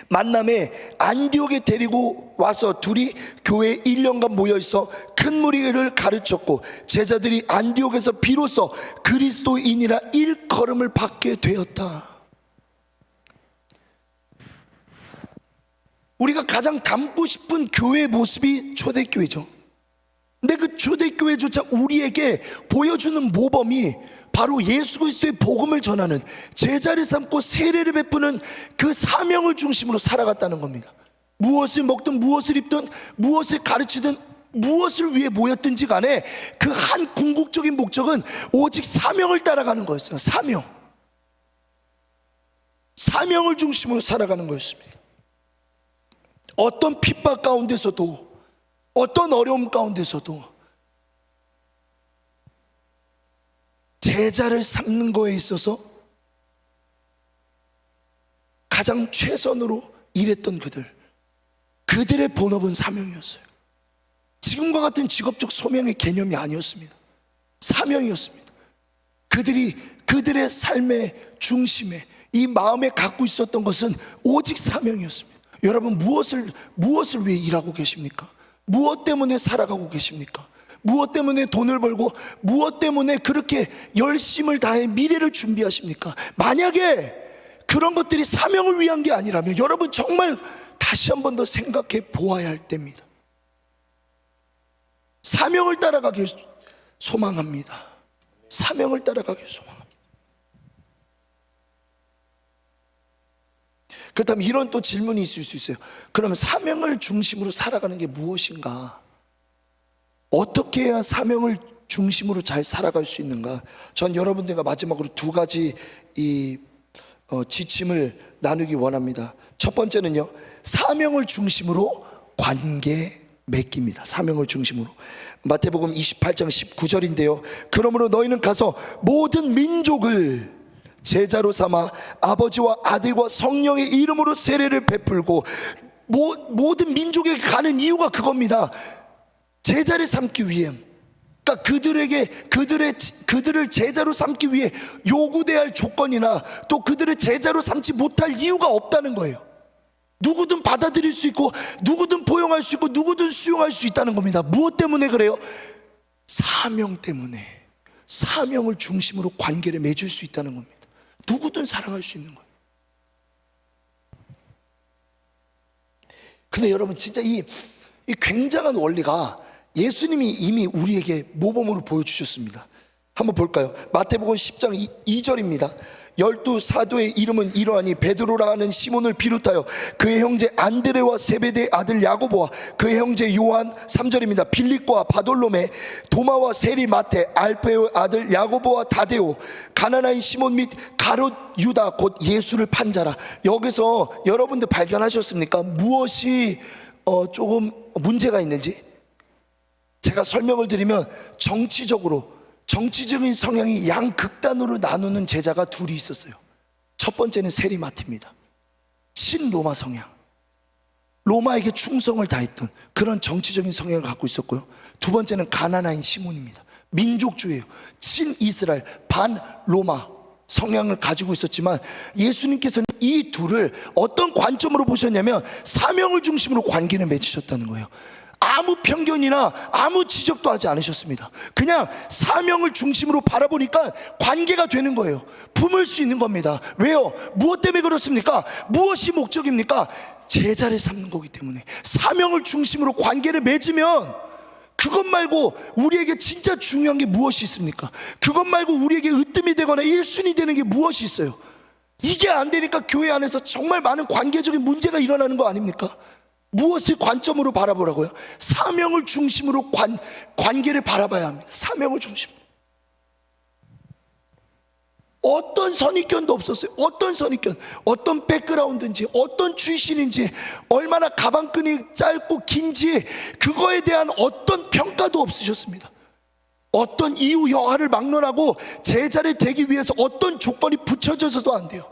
만남에 안디옥에 데리고 와서 둘이 교회에 1년간 모여있어 큰 무리를 가르쳤고 제자들이 안디옥에서 비로소 그리스도인이라 일컬음을 받게 되었다. 우리가 가장 닮고 싶은 교회의 모습이 초대교회죠. 근데 그 초대교회조차 우리에게 보여주는 모범이 바로 예수 그리스도의 복음을 전하는, 제자를 삼고 세례를 베푸는 그 사명을 중심으로 살아갔다는 겁니다. 무엇을 먹든 무엇을 입든 무엇을 가르치든 무엇을 위해 모였든지 간에 그 한 궁극적인 목적은 오직 사명을 따라가는 거였어요. 사명을 중심으로 살아가는 거였습니다. 어떤 핍박 가운데서도, 어떤 어려움 가운데서도 제자를 삼는 거에 있어서 가장 최선으로 일했던 그들의 본업은 사명이었어요. 지금과 같은 직업적 소명의 개념이 아니었습니다. 사명이었습니다. 그들의 삶의 중심에 이 마음에 갖고 있었던 것은 오직 사명이었습니다. 여러분, 무엇을 위해 일하고 계십니까? 무엇 때문에 살아가고 계십니까? 무엇 때문에 돈을 벌고 무엇 때문에 그렇게 열심을 다해 미래를 준비하십니까? 만약에 그런 것들이 사명을 위한 게 아니라면 여러분 정말 다시 한 번 더 생각해 보아야 할 때입니다. 사명을 따라가길 소망합니다. 사명을 따라가길 소망합니다. 그렇다면 이런 또 질문이 있을 수 있어요. 그러면 사명을 중심으로 살아가는 게 무엇인가? 어떻게 해야 사명을 중심으로 잘 살아갈 수 있는가? 전 여러분들과 마지막으로 두 가지 지침을 나누기 원합니다. 첫 번째는요, 사명을 중심으로 관계 맺기입니다. 사명을 중심으로. 마태복음 28장 19절인데요. 그러므로 너희는 가서 모든 민족을 제자로 삼아 아버지와 아들과 성령의 이름으로 세례를 베풀고, 모든 민족에 가는 이유가 그겁니다. 제자를 삼기 위해, 그러니까 그들을 제자로 삼기 위해 요구돼야 할 조건이나 또 그들을 제자로 삼지 못할 이유가 없다는 거예요. 누구든 받아들일 수 있고 누구든 포용할 수 있고 누구든 수용할 수 있다는 겁니다. 무엇 때문에 그래요? 사명 때문에. 사명을 중심으로 관계를 맺을 수 있다는 겁니다. 누구든 사랑할 수 있는 거예요. 근데 여러분, 진짜 이 굉장한 원리가 예수님이 이미 우리에게 모범으로 보여주셨습니다. 한번 볼까요? 마태복음 10장 2절입니다. 12사도의 이름은 이러하니 베드로라 하는 시몬을 비롯하여 그의 형제 안드레와 세베대의 아들 야고보와 그의 형제 요한, 3절입니다. 빌립과 바돌로메, 도마와 세리 마테, 알페오의 아들 야고보와 다데오, 가나나인 시몬 및 가롯 유다 곧 예수를 판 자라. 여기서 여러분들 발견하셨습니까? 무엇이 조금 문제가 있는지 제가 설명을 드리면, 정치적인 성향이 양극단으로 나누는 제자가 둘이 있었어요. 첫 번째는 세리마티입니다. 친로마 성향, 로마에게 충성을 다했던 그런 정치적인 성향을 갖고 있었고요. 두 번째는 가나나인 시몬입니다. 민족주의예요. 친이스라엘, 반로마 성향을 가지고 있었지만 예수님께서는 이 둘을 어떤 관점으로 보셨냐면 사명을 중심으로 관계를 맺으셨다는 거예요. 아무 편견이나 아무 지적도 하지 않으셨습니다. 그냥 사명을 중심으로 바라보니까 관계가 되는 거예요. 품을 수 있는 겁니다. 왜요? 무엇 때문에 그렇습니까? 무엇이 목적입니까? 제자를 삼는 거기 때문에. 사명을 중심으로 관계를 맺으면 그것 말고 우리에게 진짜 중요한 게 무엇이 있습니까? 그것 말고 우리에게 으뜸이 되거나 1순위 되는 게 무엇이 있어요? 이게 안 되니까 교회 안에서 정말 많은 관계적인 문제가 일어나는 거 아닙니까? 무엇을 관점으로 바라보라고요? 사명을 중심으로 관계를 바라봐야 합니다. 사명을 중심으로. 어떤 선입견도 없었어요. 어떤 선입견, 어떤 백그라운드인지, 어떤 출신인지, 얼마나 가방끈이 짧고 긴지 그거에 대한 어떤 평가도 없으셨습니다. 어떤 이유 여하를 막론하고 제자를 되기 위해서 어떤 조건이 붙여져서도 안 돼요.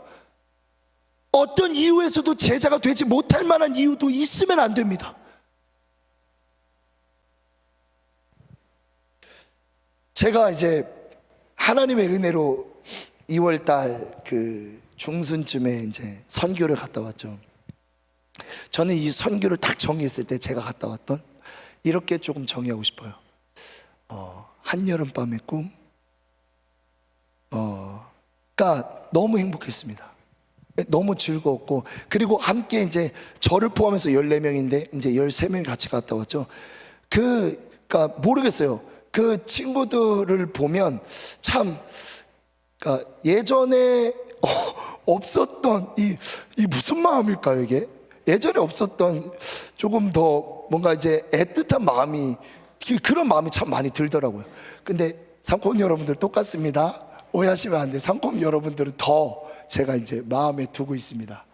어떤 이유에서도 제자가 되지 못할 만한 이유도 있으면 안 됩니다. 제가 이제 하나님의 은혜로 2월달 그 중순쯤에 이제 선교를 갔다 왔죠. 저는 이 선교를 딱 정의했을 때 제가 갔다 왔던, 이렇게 조금 정의하고 싶어요. 한여름밤의 꿈. 그러니까 너무 행복했습니다. 너무 즐거웠고, 그리고 함께 이제 저를 포함해서 14명인데 이제 13명이 같이 갔다 왔죠. 그러니까 모르겠어요. 그 친구들을 보면 참, 그러니까 예전에 없었던 이 무슨 마음일까요, 이게? 예전에 없었던 조금 더 뭔가 이제 애틋한 마음이, 그런 마음이 참 많이 들더라고요. 근데 상권 여러분들 똑같습니다. 오해하시면 안 돼요. 상권 여러분들은 더 제가 이제 마음에 두고 있습니다.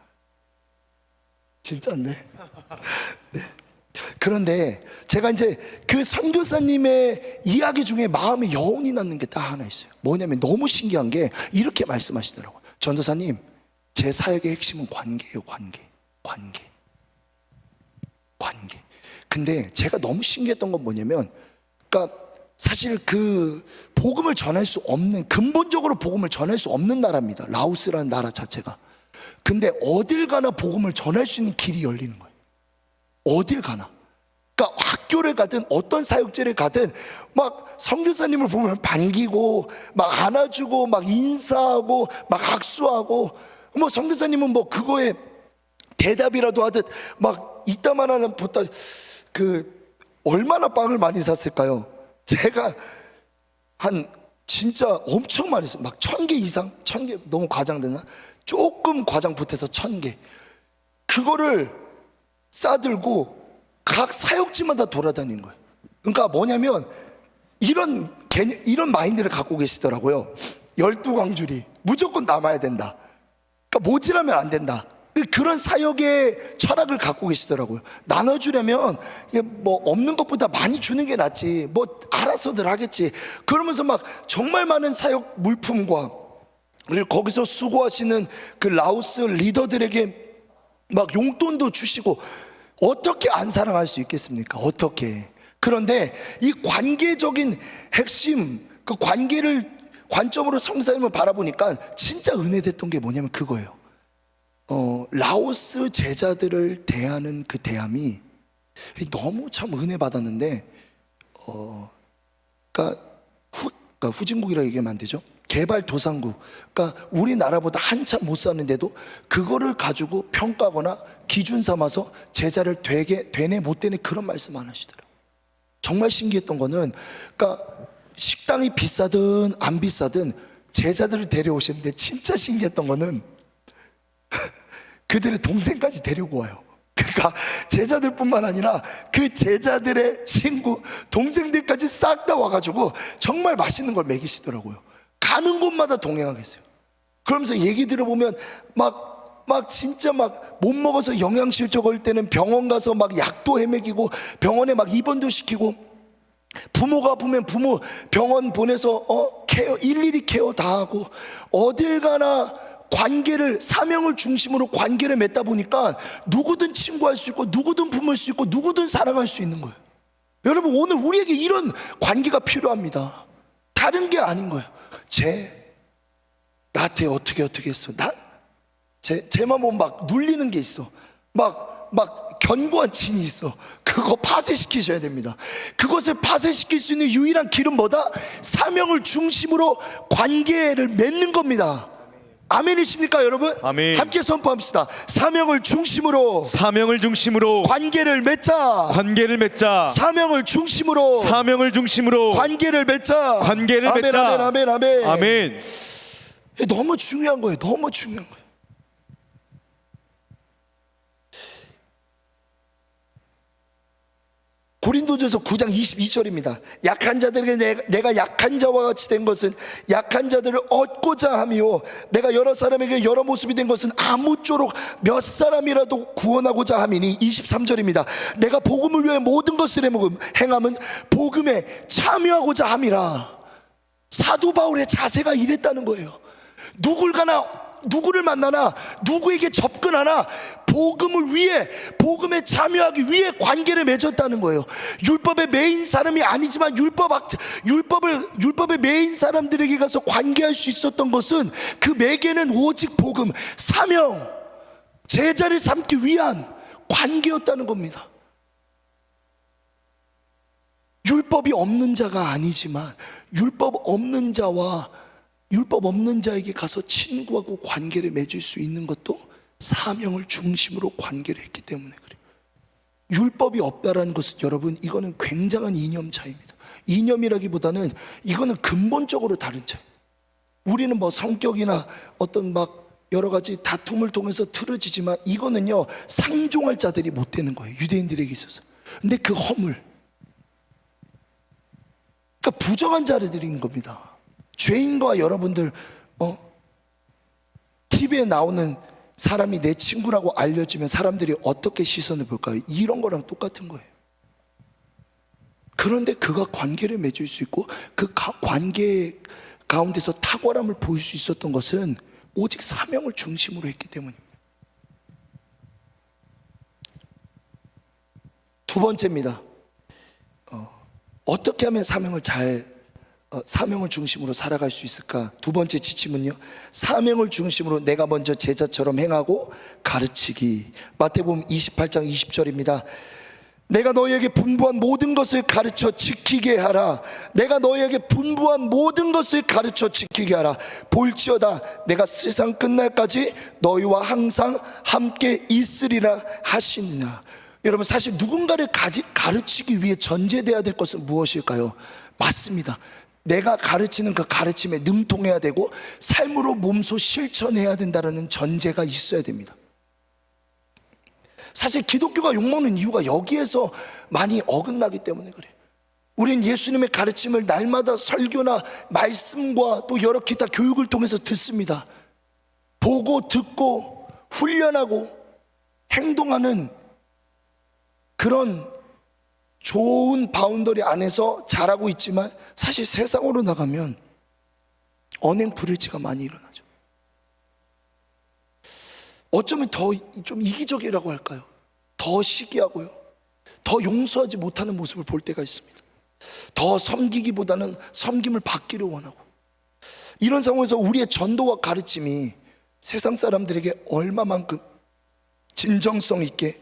진짜네. 네. 그런데 제가 이제 그 선교사님의 이야기 중에 마음에 여운이 남는 게 딱 하나 있어요. 뭐냐면 너무 신기한 게 이렇게 말씀하시더라고요. 전도사님, 제 사역의 핵심은 관계예요. 관계. 근데 제가 너무 신기했던 건 뭐냐면, 그러니까 사실 그 복음을 전할 수 없는, 근본적으로 복음을 전할 수 없는 나라입니다. 라오스라는 나라 자체가. 근데 어딜 가나 복음을 전할 수 있는 길이 열리는 거예요. 어딜 가나. 그러니까 학교를 가든 어떤 사역제를 가든 막 선교사님을 보면 반기고 막 안아주고 막 인사하고 막 악수하고, 뭐 선교사님은 뭐 그거에 대답이라도 하듯 막 이따만 하는 보다 그 얼마나 빵을 많이 샀을까요? 제가 한 진짜 엄청 많이 샀어요. 막 1000개 이상, 1000개 너무 과장됐나? 조금 과장 보태서 1000개. 그거를 싸들고 각 사역지마다 돌아다니는 거예요. 그러니까 뭐냐면 이런 개념, 이런 마인드를 갖고 계시더라고요. 12광줄이 무조건 남아야 된다. 그러니까 모질하면 안 된다. 그런 사역의 철학을 갖고 계시더라고요. 나눠주려면 뭐 없는 것보다 많이 주는 게 낫지, 뭐 알아서들 하겠지. 그러면서 막 정말 많은 사역 물품과, 그리고 거기서 수고하시는 그 라오스 리더들에게 막 용돈도 주시고, 어떻게 안 사랑할 수 있겠습니까? 어떻게. 그런데 이 관계적인 핵심, 그 관계를 관점으로 성사님을 바라보니까 진짜 은혜됐던 게 뭐냐면 그거예요. 라오스 제자들을 대하는 그 대함이 너무 참 은혜 받았는데, 그러니까 후진국이라고 얘기하면 안 되죠. 개발도상국, 그러니까 우리나라보다 한참 못 사는데도 그거를 가지고 평가하거나 기준 삼아서 제자를 되네 못 되네 그런 말씀 안 하시더라고요. 정말 신기했던 거는, 그러니까 식당이 비싸든 안 비싸든 제자들을 데려오시는데, 진짜 신기했던 거는 그들의 동생까지 데리고 와요. 그러니까 제자들뿐만 아니라 그 제자들의 친구, 동생들까지 싹 다 와가지고 정말 맛있는 걸 먹이시더라고요. 가는 곳마다 동행하겠어요. 그러면서 얘기 들어보면 막 진짜 막 못 먹어서 영양실조 걸 때는 병원 가서 막 약도 헤매기고 병원에 막 입원도 시키고, 부모가 아프면 부모 병원 보내서 케어, 일일이 케어 다 하고, 어딜 가나 관계를, 사명을 중심으로 관계를 맺다 보니까 누구든 친구할 수 있고 누구든 부모일 수 있고 누구든 사랑할 수 있는 거예요. 여러분, 오늘 우리에게 이런 관계가 필요합니다. 다른 게 아닌 거예요. 나한테 어떻게 했어. 쟤만 보면 막 눌리는 게 있어. 막 견고한 진이 있어. 그거 파쇄시키셔야 됩니다. 그것을 파쇄시킬 수 있는 유일한 길은 뭐다? 사명을 중심으로 관계를 맺는 겁니다. 아멘이십니까 여러분? 아멘. 함께 선포합시다. 사명을 중심으로 관계를 맺자. 사명을 중심으로 관계를 맺자. 아멘, 아멘, 아멘, 아멘. 아멘. 너무 중요한 거예요. 너무 중요한 거예요. 고린도전서 9장 22절입니다. 약한 자들에게 내가 약한 자와 같이 된 것은 약한 자들을 얻고자 함이요, 내가 여러 사람에게 여러 모습이 된 것은 아무쪼록 몇 사람이라도 구원하고자 함이니. 23절입니다. 내가 복음을 위해 모든 것을 행함은 복음에 참여하고자 함이라. 사도 바울의 자세가 이랬다는 거예요. 누구를 만나나, 누구에게 접근하나 복음을 위해, 복음에 참여하기 위해 관계를 맺었다는 거예요. 율법의 메인 사람이 아니지만 율법의 메인 사람들에게 가서 관계할 수 있었던 것은, 그 매개는 오직 복음, 사명, 제자를 삼기 위한 관계였다는 겁니다. 율법이 없는 자가 아니지만 율법 없는 자에게 가서 친구하고 관계를 맺을 수 있는 것도 사명을 중심으로 관계를 했기 때문에 그래요. 율법이 없다라는 것은 여러분, 이거는 굉장한 이념 차이입니다. 이념이라기보다는 이거는 근본적으로 다른 차이. 우리는 뭐 성격이나 어떤 막 여러 가지 다툼을 통해서 틀어지지만, 이거는요 상종할 자들이 못 되는 거예요, 유대인들에게 있어서. 근데 그 허물, 그러니까 부정한 자들인 겁니다. 죄인과 여러분들, TV에 나오는 사람이 내 친구라고 알려지면 사람들이 어떻게 시선을 볼까요? 이런 거랑 똑같은 거예요. 그런데 그가 관계를 맺을 수 있고 그 관계 가운데서 탁월함을 보일 수 있었던 것은 오직 사명을 중심으로 했기 때문입니다. 두 번째입니다. 어떻게 하면 사명을 중심으로 살아갈 수 있을까? 두 번째 지침은요, 사명을 중심으로 내가 먼저 제자처럼 행하고 가르치기. 마태복음 28장 20절입니다. 내가 너희에게 분부한 모든 것을 가르쳐 지키게 하라. 내가 너희에게 분부한 모든 것을 가르쳐 지키게 하라. 볼지어다 내가 세상 끝날까지 너희와 항상 함께 있으리라 하시느니라. 여러분, 사실 누군가를 가르치기 위해 전제돼야 될 것은 무엇일까요? 맞습니다. 내가 가르치는 그 가르침에 능통해야 되고 삶으로 몸소 실천해야 된다는 전제가 있어야 됩니다. 사실 기독교가 욕먹는 이유가 여기에서 많이 어긋나기 때문에 그래요. 우린 예수님의 가르침을 날마다 설교나 말씀과 또 여러 기타 교육을 통해서 듣습니다. 보고 듣고 훈련하고 행동하는 그런 좋은 바운더리 안에서 자라고 있지만, 사실 세상으로 나가면 언행 불일치가 많이 일어나죠. 어쩌면 더 좀 이기적이라고 할까요? 더 시기하고요, 더 용서하지 못하는 모습을 볼 때가 있습니다. 더 섬기기보다는 섬김을 받기를 원하고, 이런 상황에서 우리의 전도와 가르침이 세상 사람들에게 얼마만큼 진정성 있게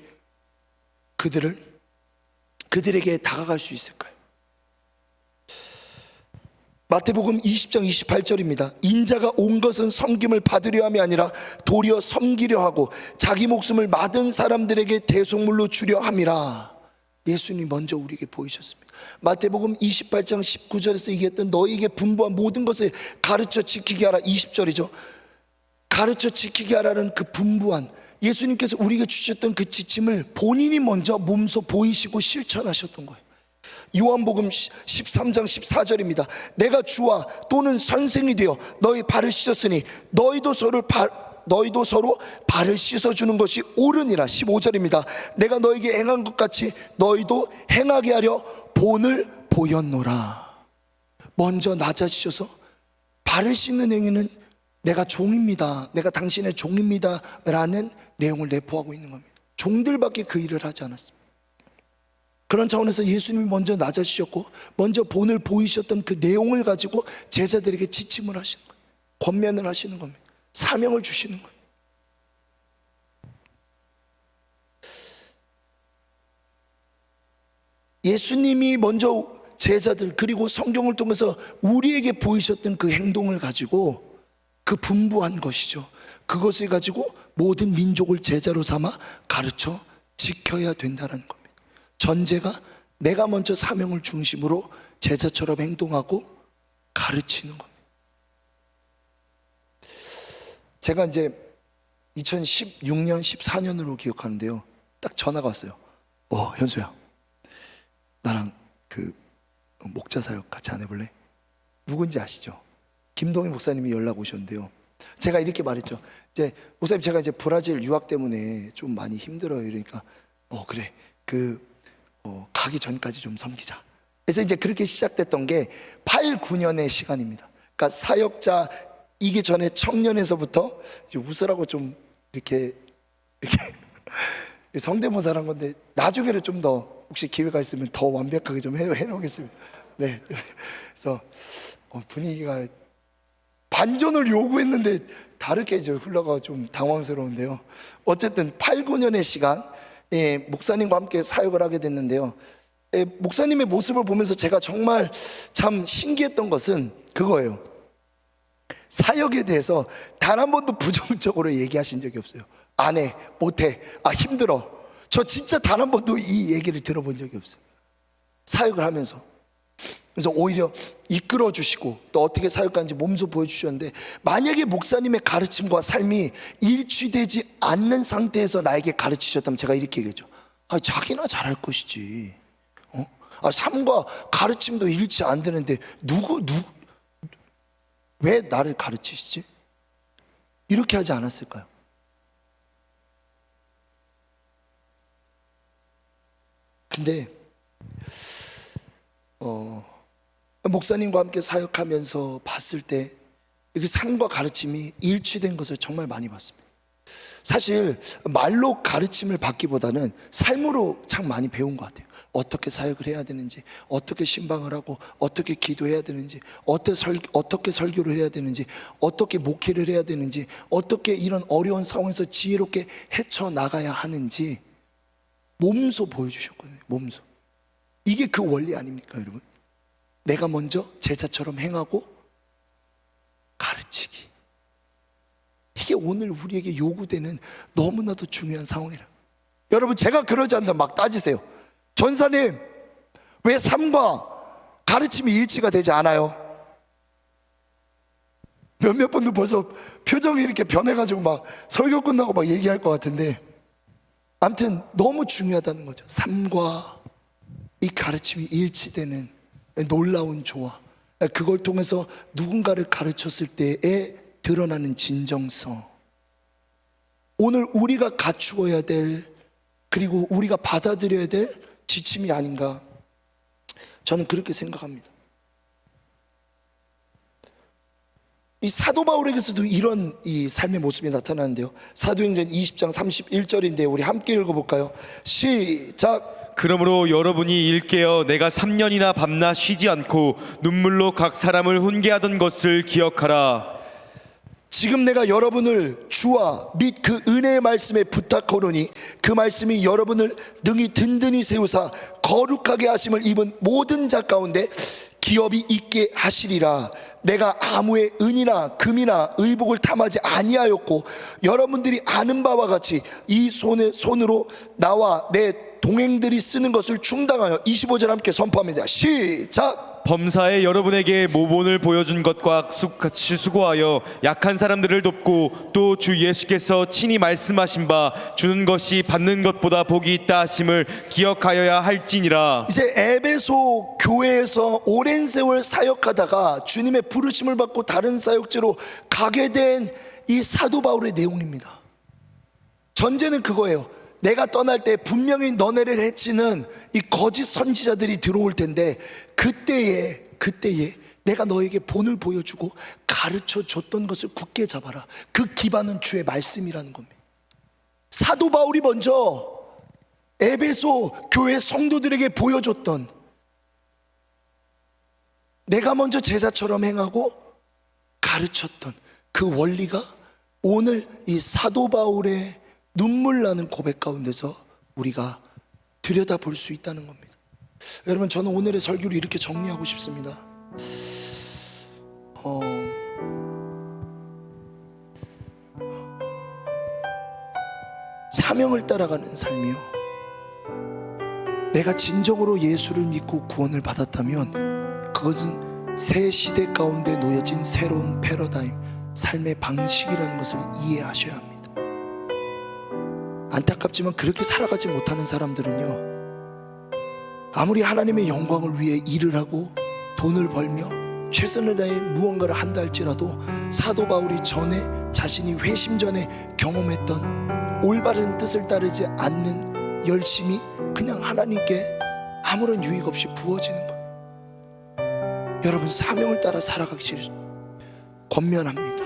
그들에게 다가갈 수 있을까요? 마태복음 20장 28절입니다. 인자가 온 것은 섬김을 받으려 함이 아니라 도리어 섬기려 하고 자기 목숨을 많은 사람들에게 대속물로 주려 함이라. 예수님이 먼저 우리에게 보이셨습니다. 마태복음 28장 19절에서 얘기했던 너희에게 분부한 모든 것을 가르쳐 지키게 하라, 20절이죠. 가르쳐 지키게 하라는 그 분부한, 예수님께서 우리에게 주셨던 그 지침을 본인이 먼저 몸소 보이시고 실천하셨던 거예요. 요한복음 13장 14절입니다. 내가 주와 또는 선생이 되어 너희 발을 씻었으니 너희도 서로 발을 씻어주는 것이 옳으니라. 15절입니다. 내가 너에게 행한 것 같이 너희도 행하게 하려 본을 보였노라. 먼저 낮아지셔서 발을 씻는 행위는 내가 종입니다, 내가 당신의 종입니다 라는 내용을 내포하고 있는 겁니다. 종들밖에 그 일을 하지 않았습니다. 그런 차원에서 예수님이 먼저 낮아지셨고 먼저 본을 보이셨던 그 내용을 가지고 제자들에게 지침을 하시는 거예요. 권면을 하시는 겁니다. 사명을 주시는 거예요. 예수님이 먼저 제자들 그리고 성경을 통해서 우리에게 보이셨던 그 행동을 가지고 그 분부한 것이죠. 그것을 가지고 모든 민족을 제자로 삼아 가르쳐 지켜야 된다는 겁니다. 전제가 내가 먼저 사명을 중심으로 제자처럼 행동하고 가르치는 겁니다. 제가 이제 2016년, 14년으로 기억하는데요, 딱 전화가 왔어요. 현수야, 나랑 그 목자 사역 같이 안 해볼래? 누군지 아시죠? 김동희 목사님이 연락 오셨는데요, 제가 이렇게 말했죠. 이제 목사님, 제가 이제 브라질 유학 때문에 좀 많이 힘들어요. 이러니까 그래, 가기 전까지 좀 섬기자. 그래서 이제 그렇게 시작됐던 게 8, 9년의 시간입니다. 그러니까 사역자이기 전에 청년에서부터 웃으라고 좀 이렇게 성대모사란 건데, 나중에는 좀 더 혹시 기회가 있으면 더 완벽하게 좀 해놓겠습니다. 네. 그래서 분위기가 반전을 요구했는데 다르게 이제 흘러가 좀 당황스러운데요. 어쨌든 8, 9년의 시간, 목사님과 함께 사역을 하게 됐는데요. 목사님의 모습을 보면서 제가 정말 참 신기했던 것은 그거예요. 사역에 대해서 단 한 번도 부정적으로 얘기하신 적이 없어요. 안 해, 못해, 힘들어. 저 진짜 단 한 번도 이 얘기를 들어본 적이 없어요. 사역을 하면서. 그래서 오히려 이끌어 주시고 또 어떻게 사역하는지 몸소 보여주셨는데, 만약에 목사님의 가르침과 삶이 일치되지 않는 상태에서 나에게 가르치셨다면 제가 이렇게 얘기했죠. 자기나 잘할 것이지. 삶과 가르침도 일치 안 되는데 왜 나를 가르치시지? 이렇게 하지 않았을까요? 근데 목사님과 함께 사역하면서 봤을 때 이게 삶과 가르침이 일치된 것을 정말 많이 봤습니다. 사실 말로 가르침을 받기보다는 삶으로 참 많이 배운 것 같아요. 어떻게 사역을 해야 되는지, 어떻게 신방을 하고, 어떻게 기도해야 되는지, 어떻게 설교를 해야 되는지, 어떻게 목회를 해야 되는지, 어떻게 이런 어려운 상황에서 지혜롭게 헤쳐나가야 하는지 몸소 보여주셨거든요. 몸소. 이게 그 원리 아닙니까, 여러분? 내가 먼저 제자처럼 행하고 가르치기. 이게 오늘 우리에게 요구되는 너무나도 중요한 상황이라. 여러분, 제가 그러지 않나 막 따지세요. 전사님, 왜 삶과 가르침이 일치가 되지 않아요? 몇몇 분도 벌써 표정이 이렇게 변해가지고 막 설교 끝나고 막 얘기할 것 같은데, 아무튼 너무 중요하다는 거죠. 삶과 이 가르침이 일치되는 놀라운 조화, 그걸 통해서 누군가를 가르쳤을 때에 드러나는 진정성, 오늘 우리가 갖추어야 될, 그리고 우리가 받아들여야 될 지침이 아닌가, 저는 그렇게 생각합니다. 이 사도 바울에게서도 이런 이 삶의 모습이 나타나는데요. 사도행전 20장 31절인데 우리 함께 읽어볼까요? 시작. 그러므로 여러분이 일깨어 내가 3년이나 밤낮 쉬지 않고 눈물로 각 사람을 훈계하던 것을 기억하라. 지금 내가 여러분을 주와 및 그 은혜의 말씀에 부탁하노니 그 말씀이 여러분을 능히 든든히 세우사 거룩하게 하심을 입은 모든 자 가운데 기업이 있게 하시리라. 내가 아무의 은이나 금이나 의복을 탐하지 아니하였고 여러분들이 아는 바와 같이 이 손으로 나와 내 동행들이 쓰는 것을 충당하여 25절 함께 선포합니다. 시작. 범사에 여러분에게 모본을 보여준 것과 같이 수고하여 약한 사람들을 돕고 또 주 예수께서 친히 말씀하신 바 주는 것이 받는 것보다 복이 있다 하심을 기억하여야 할지니라. 이제 에베소 교회에서 오랜 세월 사역하다가 주님의 부르심을 받고 다른 사역지로 가게 된 이 사도 바울의 내용입니다. 전제는 그거예요. 내가 떠날 때 분명히 너네를 해치는 이 거짓 선지자들이 들어올 텐데 그때에 내가 너에게 본을 보여주고 가르쳐 줬던 것을 굳게 잡아라. 그 기반은 주의 말씀이라는 겁니다. 사도 바울이 먼저 에베소 교회 성도들에게 보여줬던, 내가 먼저 제자처럼 행하고 가르쳤던 그 원리가 오늘 이 사도 바울의 눈물 나는 고백 가운데서 우리가 들여다볼 수 있다는 겁니다. 여러분, 저는 오늘의 설교를 이렇게 정리하고 싶습니다. 사명을 따라가는 삶이요, 내가 진정으로 예수를 믿고 구원을 받았다면 그것은 새 시대 가운데 놓여진 새로운 패러다임, 삶의 방식이라는 것을 이해하셔야 합니다. 안타깝지만 그렇게 살아가지 못하는 사람들은요, 아무리 하나님의 영광을 위해 일을 하고 돈을 벌며 최선을 다해 무언가를 한다 할지라도 사도 바울이 전에 자신이 회심전에 경험했던 올바른 뜻을 따르지 않는 열심이 그냥 하나님께 아무런 유익 없이 부어지는 거예요. 여러분, 사명을 따라 살아가기를 권면합니다.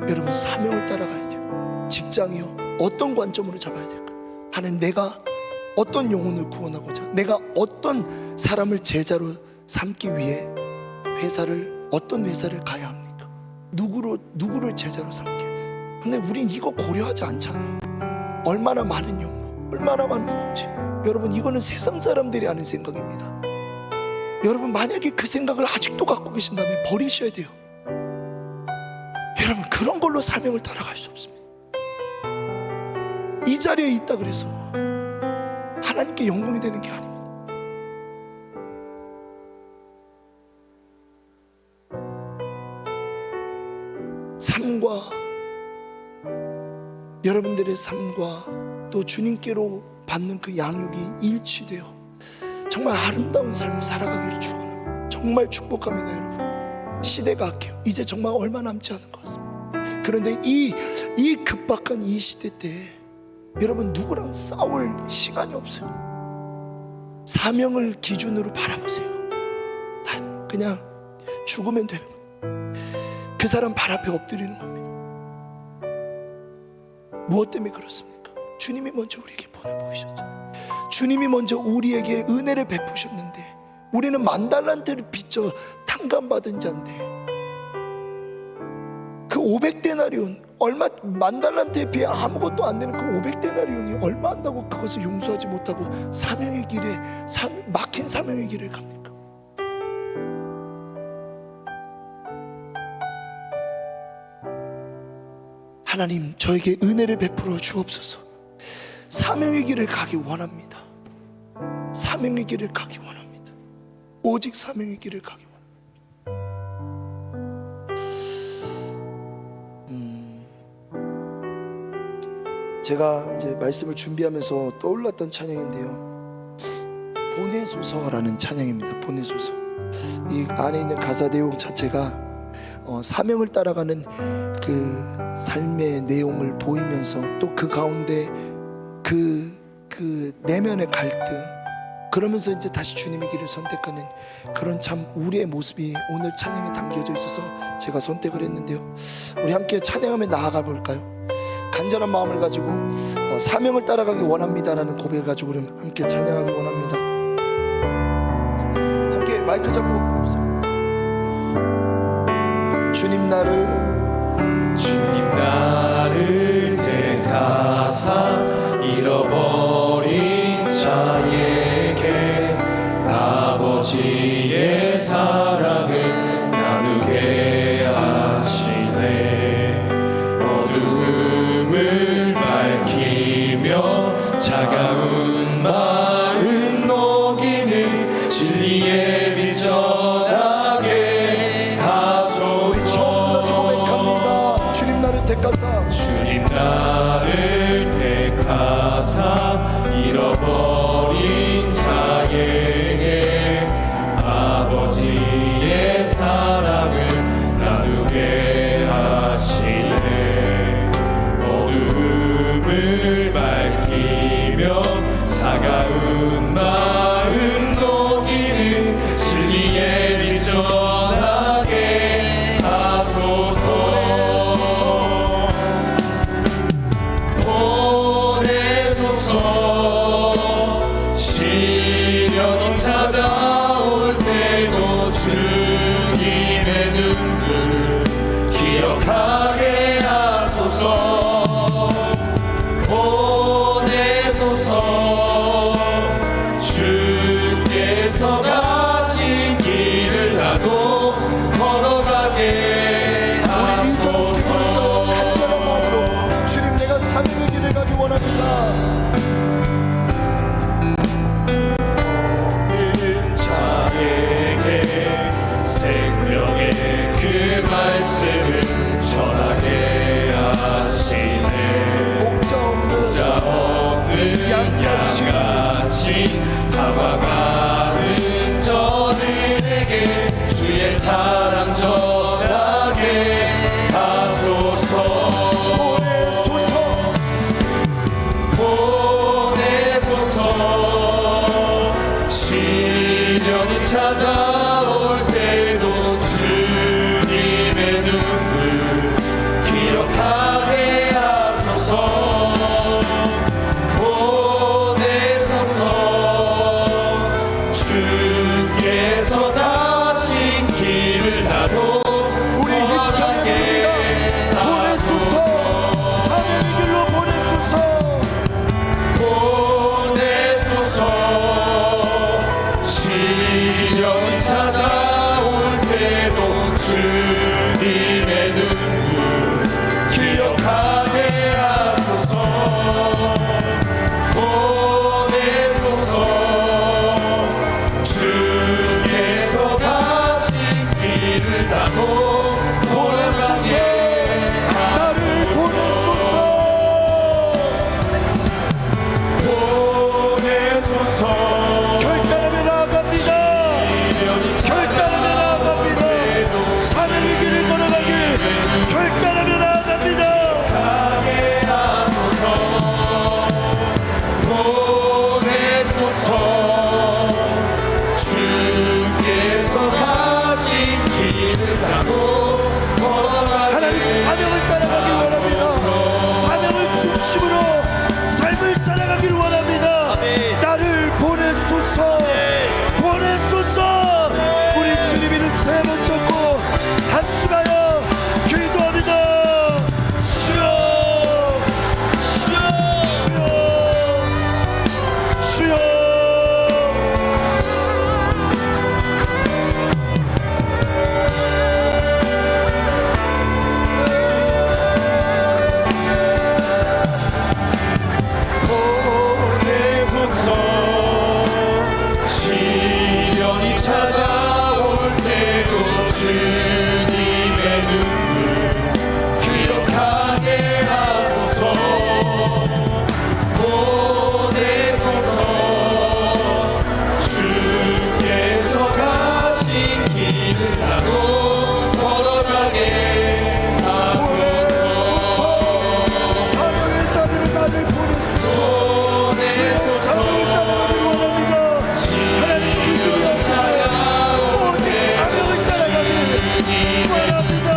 여러분, 사명을 따라가야 돼요. 직장이요, 어떤 관점으로 잡아야 될까? 하나님, 내가 어떤 영혼을 구원하고자, 내가 어떤 사람을 제자로 삼기 위해 어떤 회사를 가야 합니까? 누구를 제자로 삼게? 근데 우린 이거 고려하지 않잖아요. 얼마나 많은 영혼, 얼마나 많은 목적. 여러분, 이거는 세상 사람들이 하는 생각입니다. 여러분, 만약에 그 생각을 아직도 갖고 계신다면 버리셔야 돼요. 여러분, 그런 걸로 사명을 따라갈 수 없습니다. 이 자리에 있다 그래서 하나님께 영광이 되는 게 아닙니다. 삶과, 여러분들의 삶과 또 주님께로 받는 그 양육이 일치되어 정말 아름다운 삶을 살아가기를 축원합니다. 정말 축복합니다. 여러분, 시대가 악해요. 이제 정말 얼마 남지 않은 것 같습니다. 그런데 이 급박한 이 시대 때에 여러분, 누구랑 싸울 시간이 없어요. 사명을 기준으로 바라보세요. 다 그냥 죽으면 되는 거예요. 그 사람 발 앞에 엎드리는 겁니다. 무엇 때문에 그렇습니까? 주님이 먼저 우리에게 본을 보이셨죠. 주님이 먼저 우리에게 은혜를 베푸셨는데 우리는 10,000달란트를 빚져 탕감받은 자인데 그 500데나리온, 얼마 10,000달란트에 비해 아무것도 안 되는 그 500데나리온이 얼마 한다고 그것을 용서하지 못하고 사명의 길에 막힌 사명의 길을 갑니까? 하나님, 저에게 은혜를 베풀어 주옵소서. 사명의 길을 가기 원합니다. 사명의 길을 가기 원합니다. 오직 사명의 길을 가기 원합니다. 제가 이제 말씀을 준비하면서 떠올랐던 찬양인데요, 보내소서라는 찬양입니다. 보내소서. 이 안에 있는 가사 내용 자체가 사명을 따라가는 그 삶의 내용을 보이면서 또 그 가운데 그 내면의 갈등, 그러면서 이제 다시 주님의 길을 선택하는 그런 참 우리의 모습이 오늘 찬양에 담겨져 있어서 제가 선택을 했는데요, 우리 함께 찬양하며 나아가 볼까요? 간절한 마음을 가지고 사명을 따라가기 원합니다라는 고백을 가지고 우리 함께 찬양하기 원합니다. 함께 마이크 잡고 주님 나를 택하사 잃어버린 자에게 아버지의 사랑을 나누게 하시네. 어두움을 밝히며 차가운 마음 녹이는 진리의 빛 전하게 하소서. 고백합니다. 주님 나를 택하사, 주님 나를 택하사 잃어버린 자에게 아버지의 사랑을 나누게 하시네. 어두움을 밝히며 차가운 마음 녹이는 진리의 빛 전하게 하소서. 보내소서. 시련이 찾아올 때도 주님의 눈물 기억하게 하소서. 보내소서. 주께서 가신 길을 나도 걸어가게 하소서. 간절한 마음으로 주님, 내가 사명의 길을 가기 원합니다. 없는 자에게 생명의 그 말씀을 전하게 하시네. 목자 없는 양같이 다가가는 저들에게 주의 사랑 전하게 하소서. 보내소서. 시련이 찾아올 때도 주님의 눈물 기억하게 하소서. 보내소서. 주께서 가신 길을 나도 우리 힘차게 보내소서. 사명의 길로 보내소서. 시련이 찾아올 때도 주님의 눈물 기억하게 하소서. 보내소서. 주께서 가신 길을 나도 돌아가게 나를 보내소서. 보내소서. 결단하며 나아갑니다. 사명의 길을 걸어가길 결단하며 나아갑니다. 보내소서. 주께서 가신 길을 나도 걸어가길. 하나님, 사명을 따라가길 원합니다. 사명을 중심으로 삶을 살아가길 원합니다. 나를 세 번 쳤고 한숨하여 기도합니다. 주여 주여 주여 주여. 시련이 찾아올 때도 주님의 눈물 기억하게 하소서. 보내소서. 주께서 가신 길을 나도 걸어가게 하소서. 사명의 자리로 나를 보내소서. 주의 사명을 따라가기를 원합니다. 하나님 기도를 하시나요? 오직 사명을 따라가기를 원합니다.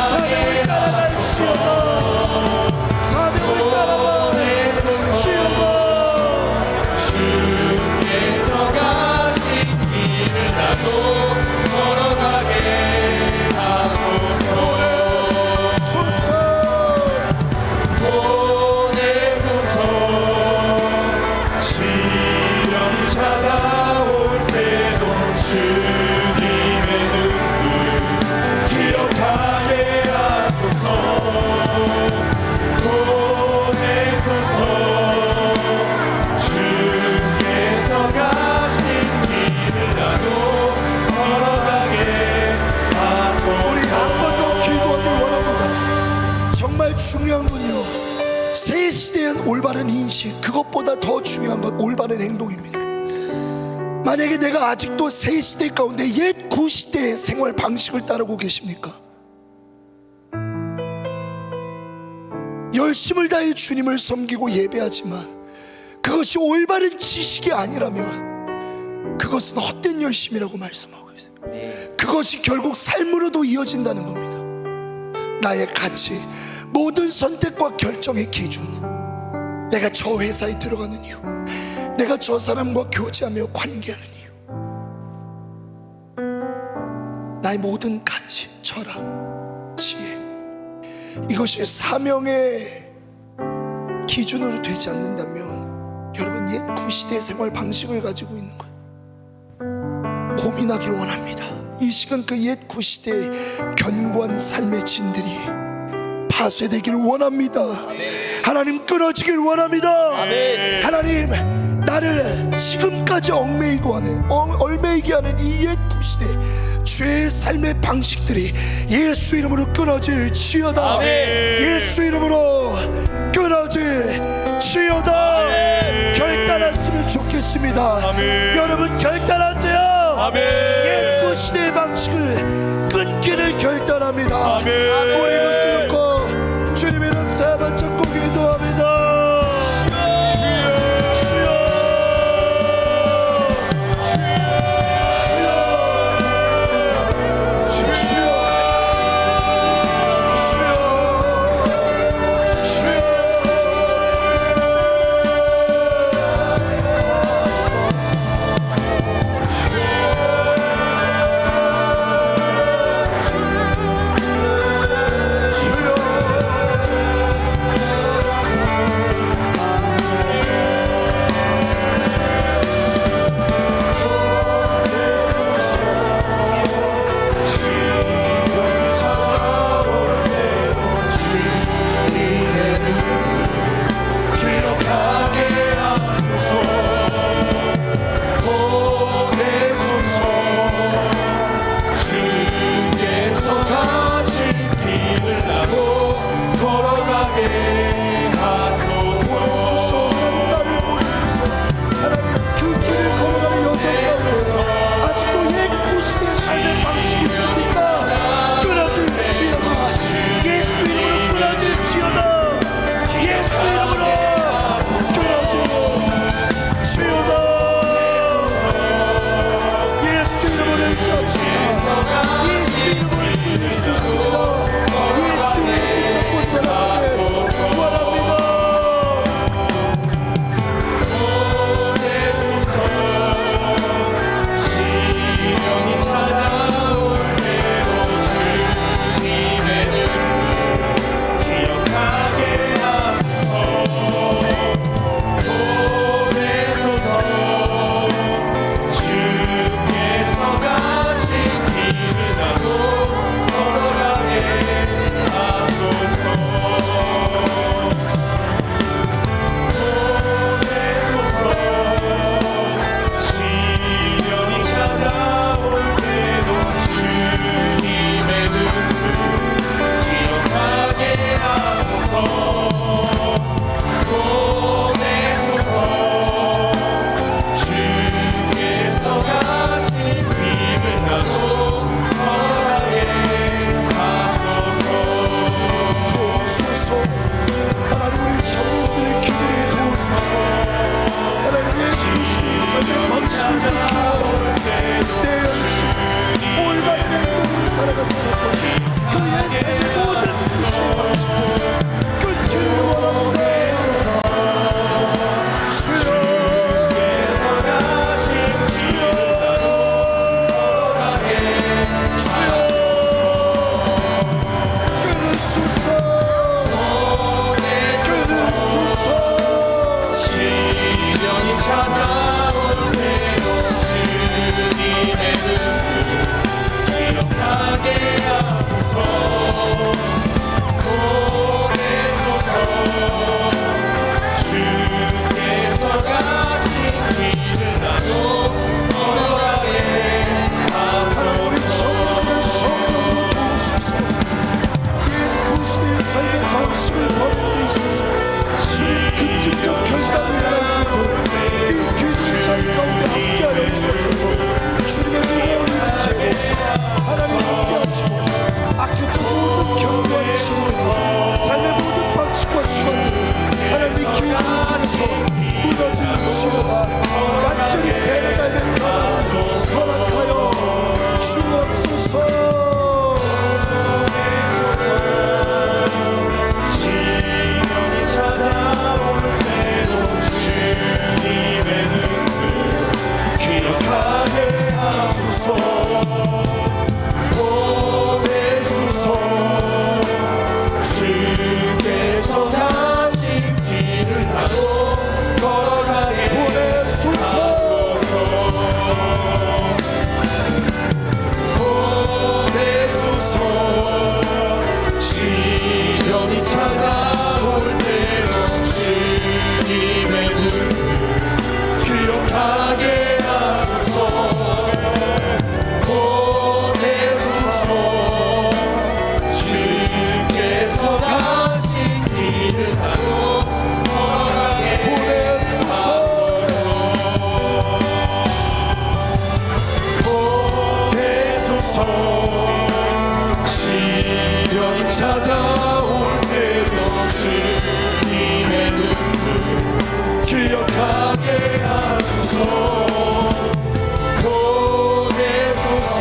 사명을 따라갈지어다. 사명을 따라갈지어다. 주께서 가신 길을 나도 걸어가게 하소서. 시련이 찾아올 때도 주님의 눈물 기억하게 하소서. 보내소서. 주께서 가신 길을 나도 걸어가게 하소서. 우리 한 번 더 기도하길 원합니다. 정말 중요한 건요, 새 시대엔 올바른 인식, 그것보다 더 중요한 건 올바른 행동입니다. 만약에 내가 아직도 새 시대 가운데 옛 구시대의 생활 방식을 따르고 계십니까? 열심을 다해 주님을 섬기고 예배하지만 그것이 올바른 지식이 아니라면 그것은 헛된 열심이라고 말씀하고 있어요. 그것이 결국 삶으로도 이어진다는 겁니다. 나의 가치, 모든 선택과 결정의 기준, 내가 저 회사에 들어가는 이유, 내가 저 사람과 교제하며 관계하는 이유, 나의 모든 가치, 철학, 지혜, 이것이 사명의 기준으로 되지 않는다면 여러분 옛 구시대의 생활 방식을 가지고 있는 것 고민하기를 원합니다. 이 시간 그 옛 구시대의 견고한 삶의 진들이 파쇄되기를 원합니다. 하나님 끊어지길 원합니다. 하나님 나를 지금까지 얽매이게 하는 이 옛 구시대 죄의 삶의 방식들이 예수 이름으로 끊어질지어다. 예수 이름으로 끊어질지어다. 결단했으면 좋겠습니다. 여러분 결단하세요. 옛 구시대의 방식을 끊기를 결단합니다. 우리 것을 놓고 주님 이름 세 번 잡고 기도합니다. 하소서. 시련이 찾아올 때도 주님의 눈을 기억하게 하소서. 보내소서.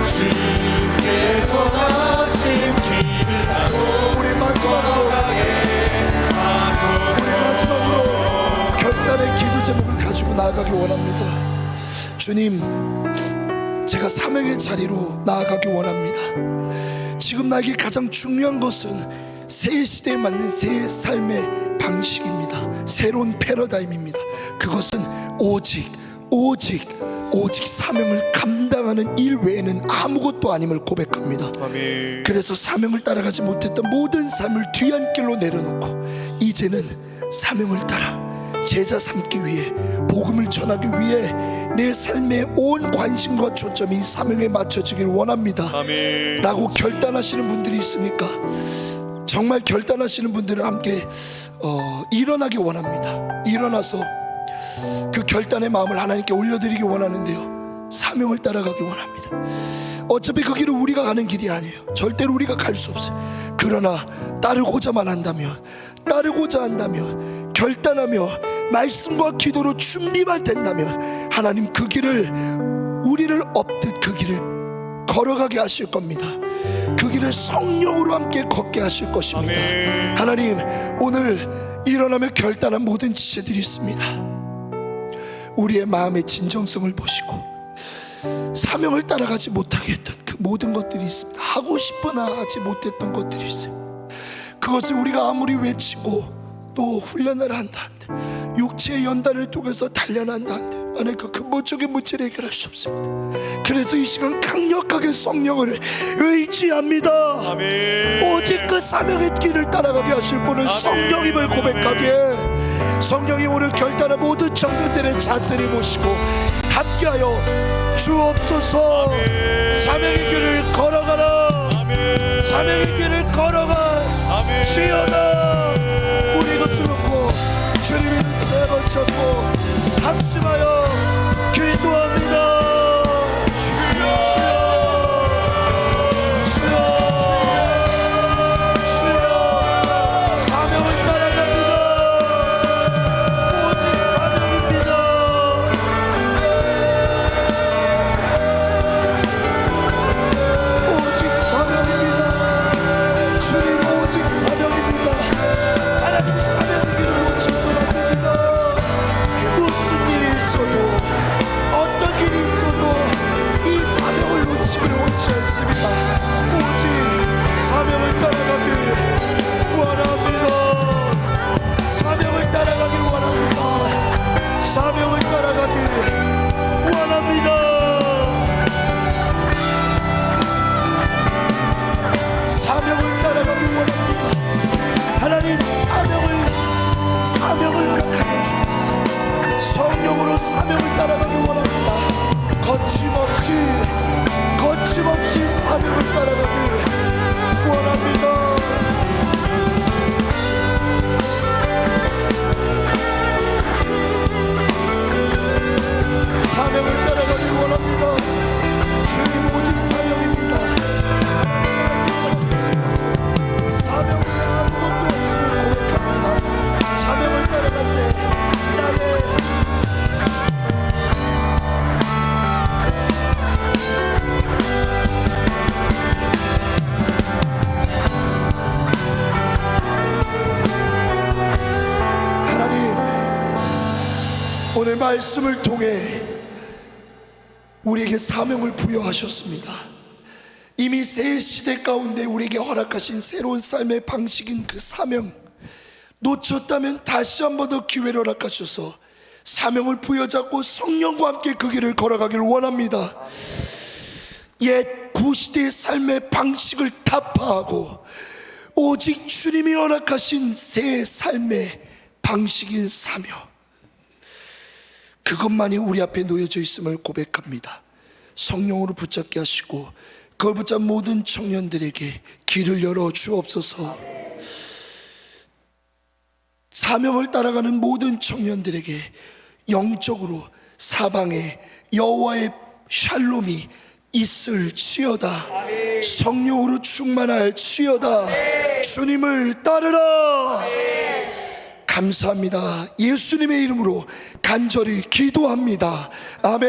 주께서 하신 길을 따로 우리 마지막으로 결단의 기도 제목을 가지고 나아가기 원합니다. 주님, 제가 사명의 자리로 나아가기 원합니다. 지금 나에게 가장 중요한 것은 새 시대에 맞는 새 삶의 방식입니다. 새로운 패러다임입니다. 그것은 오직 사명을 감당하는 일 외에는 아무것도 아님을 고백합니다. 아멘. 그래서 사명을 따라가지 못했던 모든 삶을 뒤안길로 내려놓고 이제는 사명을 따라 제자 삼기 위해, 복음을 전하기 위해 내 삶의 온 관심과 초점이 사명에 맞춰지길 원합니다. 아멘. 라고 결단하시는 분들이 있습니까? 정말 결단하시는 분들은 함께 일어나기 원합니다. 일어나서 그 결단의 마음을 하나님께 올려드리기 원하는데요, 사명을 따라가기 원합니다. 어차피 그 길은 우리가 가는 길이 아니에요. 절대로 우리가 갈 수 없어요. 그러나 따르고자만 한다면, 결단하며 말씀과 기도로 준비만 된다면 하나님 그 길을, 우리를 업듯 그 길을 걸어가게 하실 겁니다. 그 길을 성령으로 함께 걷게 하실 것입니다. 아멘. 하나님, 오늘 일어나며 결단한 모든 지체들이 있습니다. 우리의 마음의 진정성을 보시고 사명을 따라가지 못하게 했던 그 모든 것들이 있습니다. 하고 싶으나 하지 못했던 것들이 있어요. 그것을 우리가 아무리 외치고 또 훈련을 한다 한들, 육체의 연단을 통해서 단련한다 한들 하나님 그 근본적인 문제를 해결할 수 없습니다. 그래서 이 시간 강력하게 성령을 의지합니다. 아멘. 오직 그 사명의 길을 따라가게 하실 분은 성령임을 고백하기에, 성령이 오늘 결단한 모든 청년들의 자세를 보시고 함께하여 주옵소서. 사명의 길을 걸어가라. 아멘. 사명의 길을 걸어가. 아멘. 지어다. 우리 이것을 놓고 주님의 세 번 잡고 합심하여 기도합니다. 사명을 허락하여 주옵소서. 성령으로 사명을 따라가기 원합니다. 거침없이 사명을 따라가길 원합니다. 사명을 따라가길 원합니다. 주님 오직 사명입니다. 사명은 아무것도 없음을 고백합니다. 사명을 따라갈 때 나의 하나님, 오늘 말씀을 통해 우리에게 사명을 부여하셨습니다. 이미 새 시대 가운데 우리에게 허락하신 새로운 삶의 방식인 그 사명, 놓쳤다면 다시 한 번 더 기회를 허락하셔서 사명을 부여잡고 성령과 함께 그 길을 걸어가기를 원합니다. 옛 구시대의 삶의 방식을 타파하고 오직 주님이 허락하신 새 삶의 방식인 사명, 그것만이 우리 앞에 놓여져 있음을 고백합니다. 성령으로 붙잡게 하시고 그걸 붙잡은 모든 청년들에게 길을 열어 주옵소서. 사명을 따라가는 모든 청년들에게 영적으로 사방에 여호와의 샬롬이 있을지어다. 성령으로 충만할지어다. 주님을 따르라. 감사합니다. 예수님의 이름으로 간절히 기도합니다. 아멘.